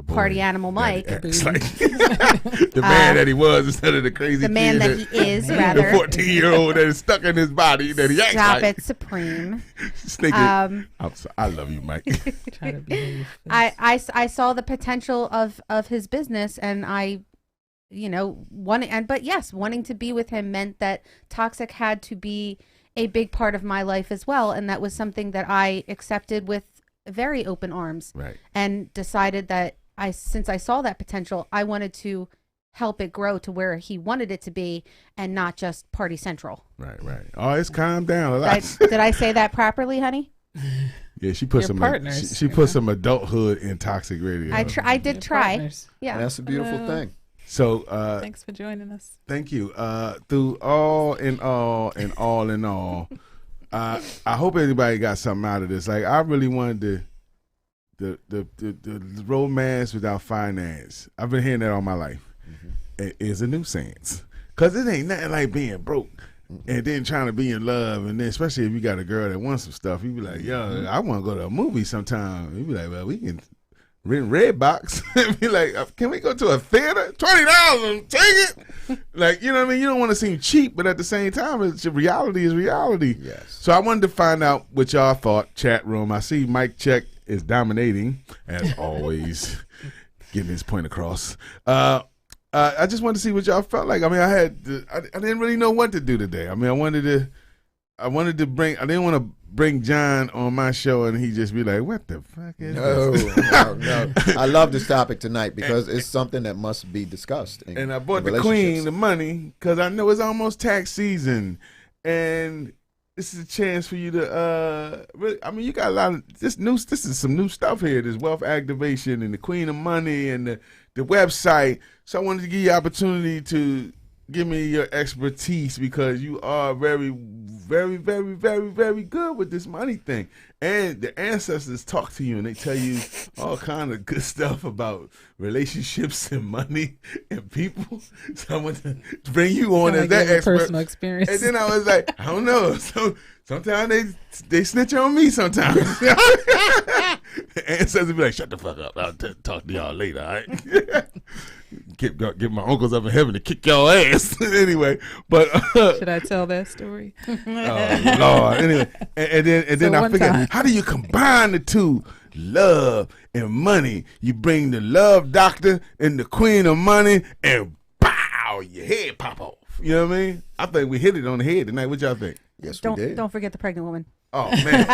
party animal Mike, the man that he was instead of the crazy the man that he is, rather the 14-year-old that is stuck in his body that he acts Stop like. it, Supreme. I'm sorry. I love you, Mike. Try to behave. I saw the potential of his business, and I wanting to be with him meant that Toxic had to be a big part of my life as well, and that was something that I accepted with very open arms. Right. And decided that since I saw that potential, I wanted to help it grow to where he wanted it to be, and not just Party Central. Right. Oh, it's calmed down a lot. Did I say that properly, honey? Yeah, she put she put some adulthood in Toxic Radio. I did try. Partners. Yeah, and that's a beautiful thing. So thanks for joining us. Thank you. Through all in all, I hope everybody got something out of this. Like, I really wanted the romance without finance. I've been hearing that all my life. It is a nuisance, because it ain't nothing like being broke and then trying to be in love, and then especially if you got a girl that wants some stuff, you be like, I want to go to a movie sometime. You be like, well, we can rent Redbox. And be like, can we go to a theater? $20, take it. Like, you know what I mean? You don't want to seem cheap, but at the same time, reality is reality. Yes. So I wanted to find out what y'all thought. Chat room. I see Mike Check is dominating as always, getting his point across. I just wanted to see what y'all felt like. I mean, I didn't really know what to do today. I mean, I didn't want to bring John on my show and he just be like, what the fuck is this? No. I love this topic tonight because it's something that must be discussed. And I bought the queen the money because I know it's almost tax season. And this is a chance for you to really, I mean, you got a lot of this is some new stuff here. This wealth activation and the queen of money and the website. So I wanted to give you the opportunity to give me your expertise, because you are very, very, very, very, very good with this money thing. And the ancestors talk to you and they tell you all kind of good stuff about relationships and money and people. So I want to bring you on as that expert. Personal experience. And then I was like, I don't know. So sometimes they snitch on me sometimes. The ancestors be like, shut the fuck up. I'll talk to y'all later, all right? Get my uncles up in heaven to kick y'all ass. Anyway, but should I tell that story? Oh Lord. Anyway, and then I figured, how do you combine the two? love and money. You bring the love doctor and the queen of money, and bow, your head pop off. You know what I mean? I think we hit it on the head tonight. What y'all think? Yes, Don't we did. don't forget the pregnant woman. Oh man.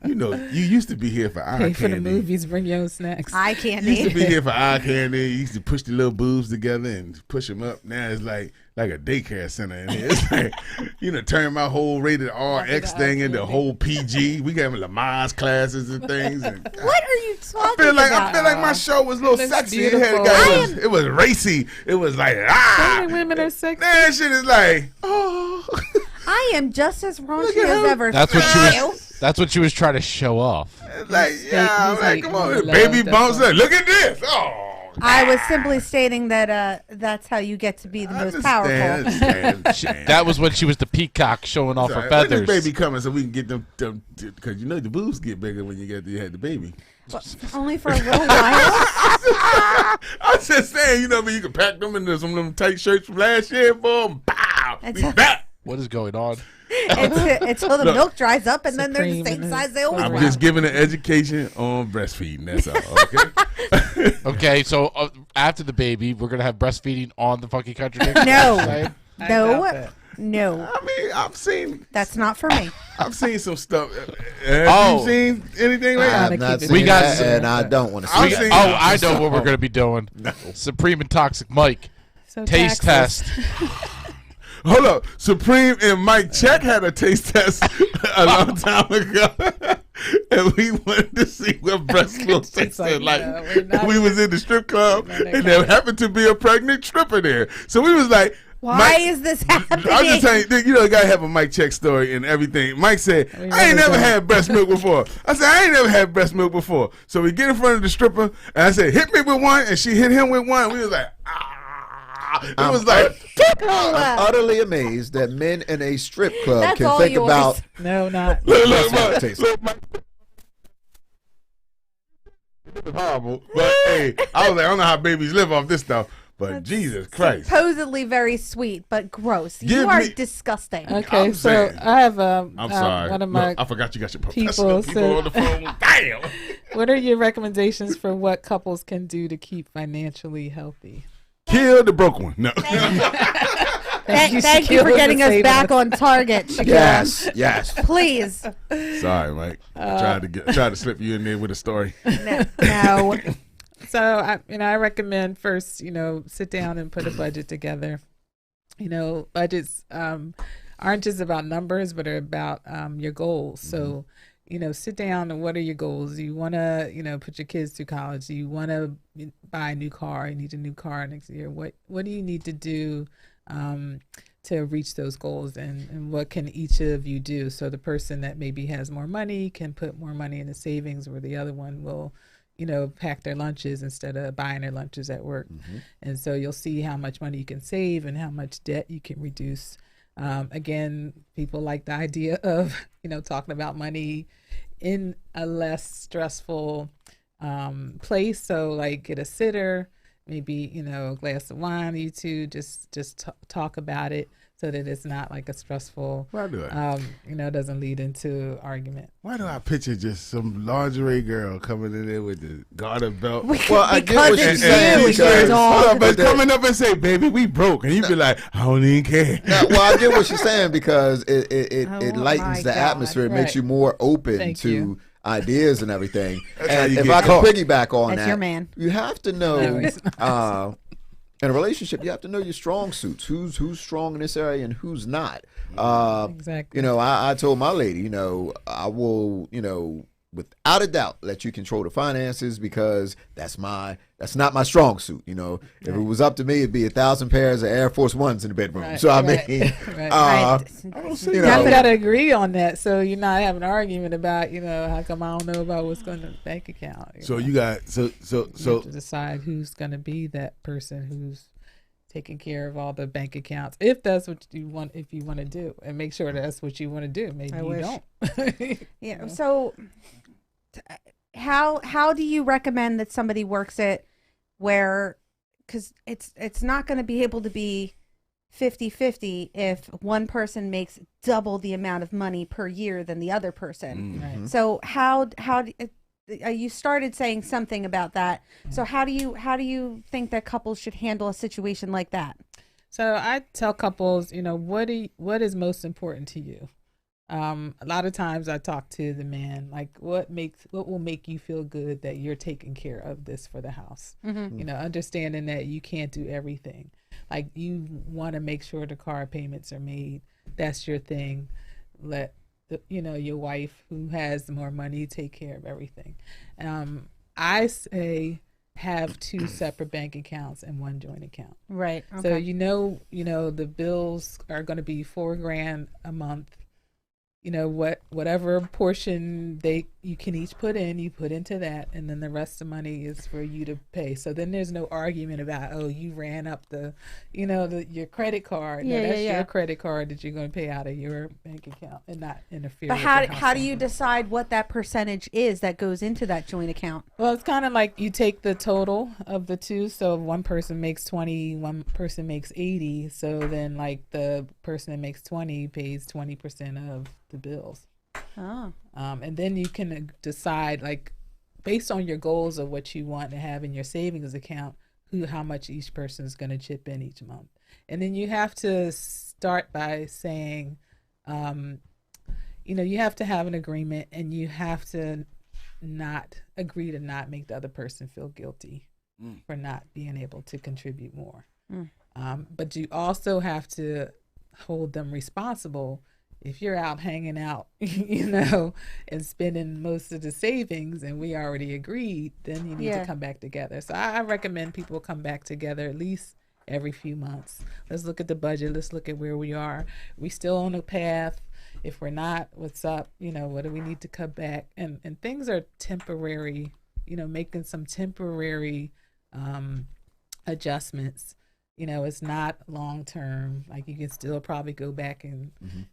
You know, you used to be here for eye Pay candy. for the movies, bring your own snacks. Eye You used to candy. be here for eye candy. You used to push the little boobs together and push them up. Now it's like a daycare center in here. It's like, turn my whole rated RX thing into whole PG. We got Lamar's classes and things. And What are you talking I feel like my show was a little That's sexy. beautiful. It was racy. It was like, Only women are sexy. that shit is like, oh. I am just as raunchy at as him. ever. That's what Thank she you. was. That's what she was trying to show off. It's like, yeah, he's like, like, come on, love, baby that's bumps. all. Look at this. Oh. I was simply stating that that's how you get to be the most powerful. Understand. That was when she was the peacock showing off her feathers. When this baby coming so we can get them because the boobs get bigger when you had the baby. Only for a little while. I'm just saying, but you can pack them into some of them tight shirts from last year, boom, pow, we back. What is going on? Until the Look. milk dries up and then they're the Supreme same and size they always I'm were. just giving an education on breastfeeding. That's all. Okay. Okay, so after the baby, we're gonna have breastfeeding on the fucking Contradiction. No. Right? No. No. I mean, That's not for me. I've seen some stuff. Have you seen anything like that? I've not keep it seen We got that, some- and I don't want to see I've that. seen- I know what we're gonna be doing. Supreme and Toxic Mike. So Taste taxes. test. Hold up. Supreme and Mike Check had a taste test a long time ago. And we wanted to see what breast milk tasted like. no, we're not We was in the strip club, We're not and there happened to be a pregnant stripper there. So we was like, Why Mike, is this happening? I'm just telling you, you gotta have a Mike Check story and everything. Mike said, I ain't never had breast milk before. I said, I ain't never had breast milk before. So we get in front of the stripper, and I said, hit me with one, and she hit him with one. We was like, It was like, I'm utterly amazed that men in a strip club That's can all think yours. about No, not. look, Mike, taste. Mike. It was horrible, but hey, I was like, I don't know how babies live off this stuff, but Jesus Christ. Supposedly very sweet, but gross. Give You are me- disgusting. Okay, I'm so saying. I have I'm sorry. one of Look, my. I forgot you got your professional people so- on the phone. Damn. What are your recommendations for what couples can do to keep financially healthy? Kill the broke one. No. Thank you Shaquille, for getting to us say back that. on target. Shaquille. yes. Please. Sorry, Mike. Tried to slip you in there with a story. No. So I recommend first, sit down and put a budget together. Budgets aren't just about numbers, but are about your goals. So, sit down and what are your goals? You want to, put your kids through college. You want to buy a new car. You need a new car next year. What do you need to do to reach those goals, and what can each of you do? So the person that maybe has more money can put more money into savings, where the other one will pack their lunches instead of buying their lunches at work. And so you'll see how much money you can save and how much debt you can reduce. Again, people like the idea of, talking about money in a less stressful place. So like get a sitter, maybe, a glass of wine, you two just talk about it so that it's not like a stressful, Why do I? Doesn't lead into argument. Why do I picture just some lingerie girl coming in there with the garter belt? Well, I get Because what you're it's saying you, because- you dog. Hold on, but But coming up and say, "Baby, we broke," and you be like, "I don't even care." Well, I get what you're saying because it Oh, lightens my the God. atmosphere. It makes Right. you more open Thank to you. ideas and everything. how And you if get I can caught. piggyback on That's that, your man. you have to No, know he's in a relationship, you have to know your strong suits. Who's strong in this area and who's not. Exactly. I told my lady, I will, without a doubt, let you control the finances because that's not my strong suit. If it was up to me, it'd be 1,000 pairs of Air Force Ones in the bedroom. Right, So I right, mean, right. you You know, got to agree on that, so you're not having an argument about, how come I don't know about what's going in the bank account. So know? you got so You have to decide who's going to be that person who's taking care of all the bank accounts, if that's what you want. If you want to do, and make sure that's what you want to do. Maybe I you wish. don't. Yeah. So, how do you recommend that somebody works it, where, because it's not going to be able to be 50-50 if one person makes double the amount of money per year than the other person. Right. So you started saying something about that. So how do you think that couples should handle a situation like that? So I tell couples, what is most important to you? A lot of times I talk to the man, like what will make you feel good that you're taking care of this for the house. Understanding that you can't do everything. Like you want to make sure the car payments are made. That's your thing. Let your wife who has more money take care of everything. I say have 2 separate bank accounts and 1 joint account. Right. Okay. So the bills are going to be $4,000 a month. Whatever portion you can each put in, you put into that, and then the rest of the money is for you to pay. So then there's no argument about, you ran up your credit card. No, that's your credit card that you're going to pay out of your bank account and not interfere. But with how do you decide what that percentage is that goes into that joint account? Well, it's kind of like you take the total of the two. So if one person makes 20, one person makes 80. So then like the person that makes 20 pays 20% of the bills. And then you can decide, like, based on your goals of what you want to have in your savings account, how much each person is going to chip in each month. And then you have to start by saying, you have to have an agreement, and you have to not agree to not make the other person feel guilty for not being able to contribute more. But you also have to hold them responsible. If you're out hanging out, and spending most of the savings, and we already agreed, then you need to come back together. So I recommend people come back together at least every few months. Let's look at the budget. Let's look at where we are. We still on a path? If we're not, what's up? What do we need to cut back? And things are temporary, making some temporary adjustments. It's not long term. Like you can still probably go back and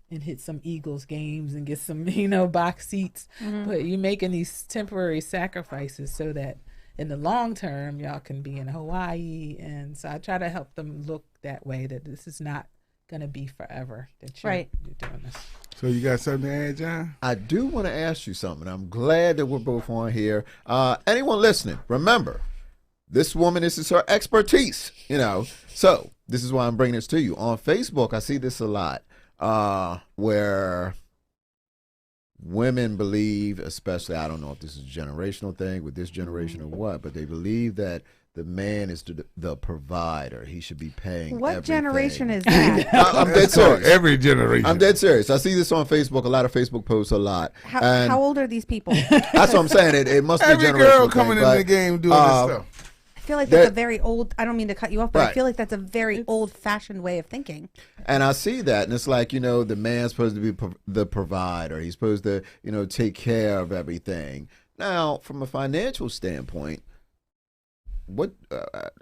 hit some Eagles games and get some, box seats. But you're making these temporary sacrifices so that in the long term, y'all can be in Hawaii. And so I try to help them look that way, that this is not going to be forever that you're doing this. So you got something to add, John? I do want to ask you something. I'm glad that we're both on here. Anyone listening, remember, this woman, this is her expertise, So this is why I'm bringing this to you. On Facebook, I see this a lot, where women believe, especially, I don't know if this is a generational thing with this generation or what, but they believe that the man is the provider. He should be paying What everything. generation is that? I'm dead serious. Every generation. I'm dead serious. I see this on Facebook, a lot of Facebook posts a lot. How old are these people? That's what I'm saying. It must be Every generational girl thing, coming in the game doing this stuff. I feel like that's a very old, I don't mean to cut you off, but Right. I feel like that's a very old-fashioned way of thinking. And I see that, and it's like, the man's supposed to be the provider. He's supposed to, take care of everything. Now, from a financial standpoint, what,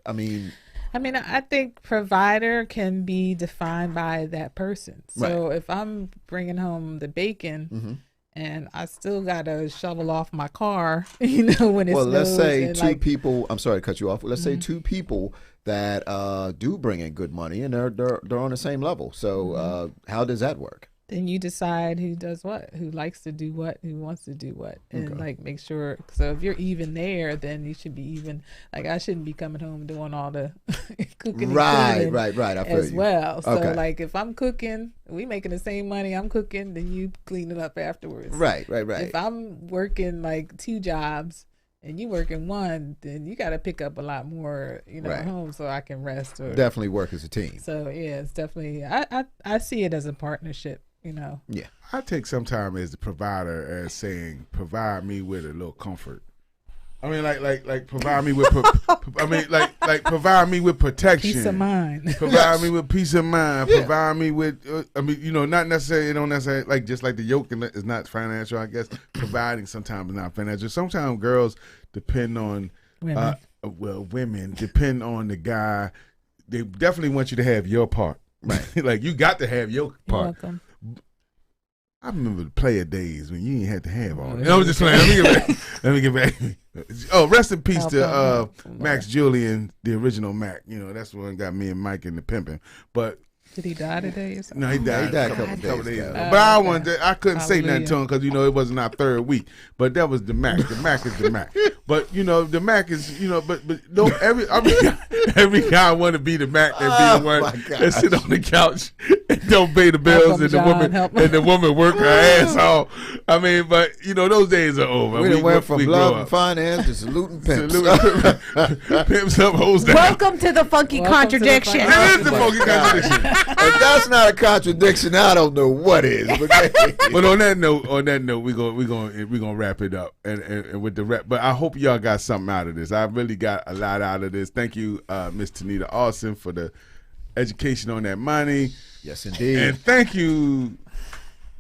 I think provider can be defined by that person. So if I'm bringing home the bacon and I still got to shovel off my car, when it's well, let's snows say and, two people, I'm sorry to cut you off. Let's say 2 people that do bring in good money, and they're on the same level. So how does that work? then you decide who does what, who likes to do what, who wants to do what, and like make sure. So if you're even there, then you should be even. Like I shouldn't be coming home doing all the cooking, Right. and I feel as you. well. So Okay. like if I'm cooking, we making the same money. I'm cooking, then you clean it up afterwards. Right. If I'm working like 2 jobs and you working 1, then you got to pick up a lot more, Right. at home so I can rest. Or Definitely work as a team. So yeah, it's definitely. I see it as a partnership. Yeah. I take sometime as the provider as saying, provide me with a little comfort. I mean, like provide me with. like provide me with protection, Peace of mind. Provide me with peace of mind. Yeah. Provide me with. Not necessarily. Don't necessarily like just like the yoke is not financial. I guess providing sometimes is not financial. Sometimes girls depend on Women. Women depend on the guy. They definitely want you to have your part. Right. Like you got to have your You're part. welcome. I remember the player days when you ain't had to have all that. No, I'm just playing. Let me get back. Oh, rest in peace to Max Julian, the original Mac. That's the one that got me and Mike in the pimping. But Did he die today or something? No, he died. He died a couple days ago. But I couldn't say nothing Hallelujah. to him because it wasn't our third week. But that was the Mac. The Mac is the Mac. But the Mac is but no every guy want to be the Mac and be the one that sit on the couch and don't pay the bills Help him, John, and the woman work her ass off. I mean, but those days are over. We done went from we love grow and up. finance to saluting pimps. Pimps up, hoes down. Welcome to the funky Welcome to the contradiction. funky- It is the funky contradiction. If that's not a contradiction, I don't know what is. Okay? But on that note, we gonna wrap it up and with the rap. But I hope y'all got something out of this. I really got a lot out of this. Thank you, Miss Tonita Austin, for the education on that money, Yes, indeed. and thank you,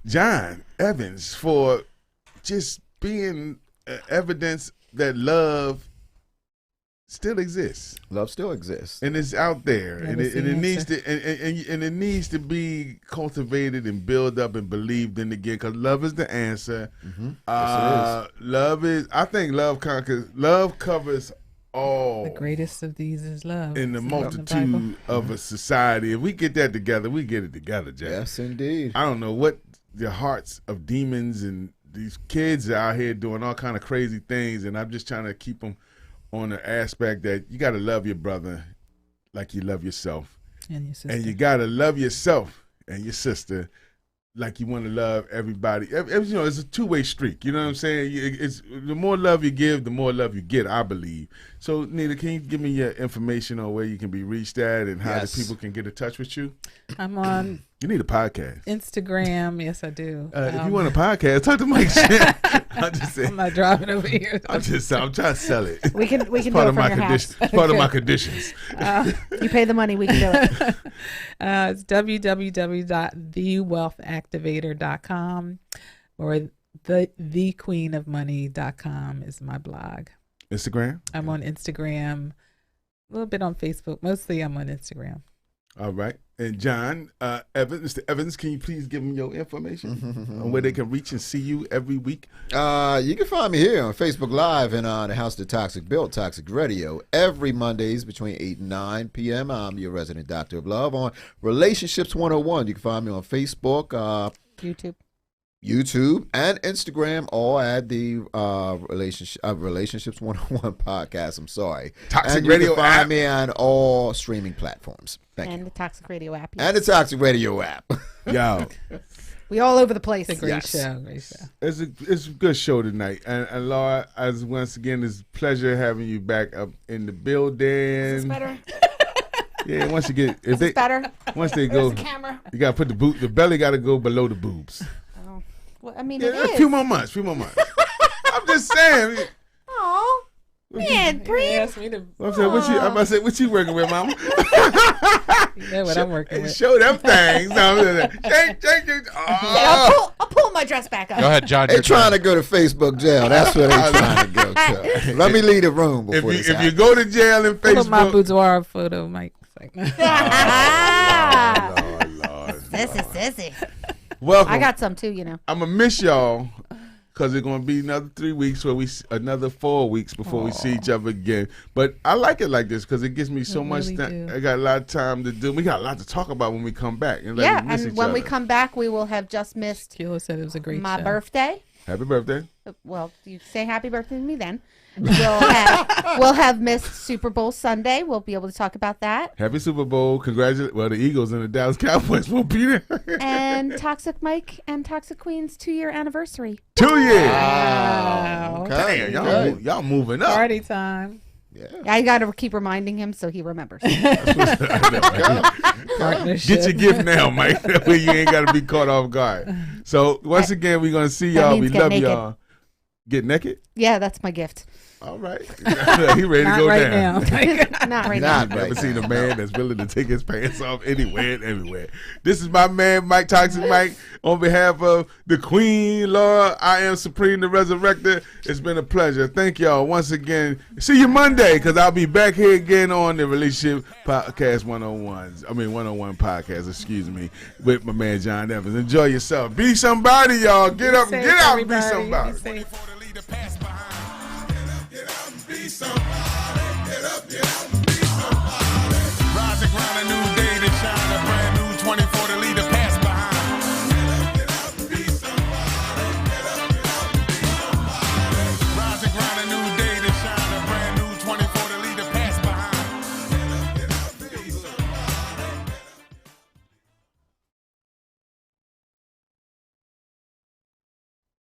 John Evans, for just being evidence that love still exists. Love still exists. And it's out there, Yeah, and that's it the needs answer. to and it needs to be cultivated and built up and believed in again. Because love is the answer. Yes, Love is. I think love conquers. Love covers all The greatest of these is love. in the It's in Bible. multitude of a society. If we get that together, we get it together, Jack. Yes, indeed. I don't know what the hearts of demons and these kids are out here doing all kind of crazy things, and I'm just trying to keep them on the aspect that you got to love your brother like you love yourself, And your sister. and you got to love yourself and your sister like you want to love everybody. It's a two-way streak. You know what I'm saying? It's the more love you give, the more love you get, I believe. So, Nita, can you give me your information on where you can be reached at and how Yes. the people can get in touch with you? I'm on You need a podcast. Instagram. Yes, I do. If you want a podcast, talk to Mike Shan. I'm just I'm saying. not driving over here. I'm trying to sell it. We can do it Part of from my your house. condition. It's part of my conditions. You pay the money, we can do it. It's www.thewealthactivator.com or thequeenofmoney.com is my blog. Instagram. I'm on Instagram, a little bit on Facebook. Mostly I'm on Instagram. All right. And John Evans, Mr. Evans, can you please give them your information on where they can reach and see you every week? You can find me here on Facebook Live and on the House of Toxic Built, Toxic Radio, every Mondays between 8 and 9 p.m. I'm your resident doctor of love on Relationships 101. You can find me on Facebook, YouTube, and Instagram, all at the Relationships 101 podcast. I'm sorry. Toxic and you Radio can find app. me on all streaming platforms. Thank you. And the Toxic Radio app. And the Toxic Radio app. Yo, We all over the place. It's a great Yes. show. Great show. it's a good show tonight. And Laura, as once again, it's a pleasure having you back up in the building. Is this better? Yeah, once you get Is this better? once they go, Where's the camera? you gotta put the belly gotta go below the boobs. Oh. Well, I mean, Yeah, it a is. few more months. I'm just saying. Aw. Man, He Bree. asked me to I'm saying, what you working with, mama? you know what I'm working with. Show them things. No, shake. Oh. I'll pull my dress back up. Go ahead, John. They're You're trying to go to Facebook jail. That's where they're trying to go to. Let me leave the room before this If you happens. go to jail in Pull up my Facebook, boudoir photo, Mike. It's like, Lord. Sissy. Welcome. I got some too, you know. I'm gonna miss y'all because it's gonna be another 3 weeks another 4 weeks before we see each other again. But I like it like this because it gives me so much really time. do. I got a lot of time to do. We got a lot to talk about when we come back. And Yeah, miss and each when we other. come back, we will have just missed Kilo said it was a great my show. birthday. Happy birthday. Well, you say happy birthday to me then. We'll have missed Super Bowl Sunday. We'll be able to talk about that. Happy Super Bowl. Congratulations. Well, the Eagles and the Dallas Cowboys will be there. And Toxic Mike and Toxic Queen's 2-year anniversary. 2 years. Wow. Okay. Damn, y'all moving up. Party time. I got to keep reminding him so he remembers. Partnership. Get your gift now, Mike. That way you ain't got to be caught off guard. So, once again, we're going to see That y'all. We means get love naked. y'all. Get naked? Yeah, that's my gift. All right. He ready to Not go right down. now. Not right Not now. right. Never seen a man that's willing to take his pants off anywhere and everywhere. This is my man, Mike Toxic Mike. On behalf of the Queen, Laura, I am Supreme the Resurrector. It's been a pleasure. Thank y'all once again. See you Monday, because I'll be back here again on the Relationship Podcast 101 podcast, excuse me, with my man John Evans. Enjoy yourself. Be somebody, y'all. Get up and get out and be somebody. Be safe. Before the leader pass behind. Get up and be somebody. Get up and be somebody. Rise and grind a new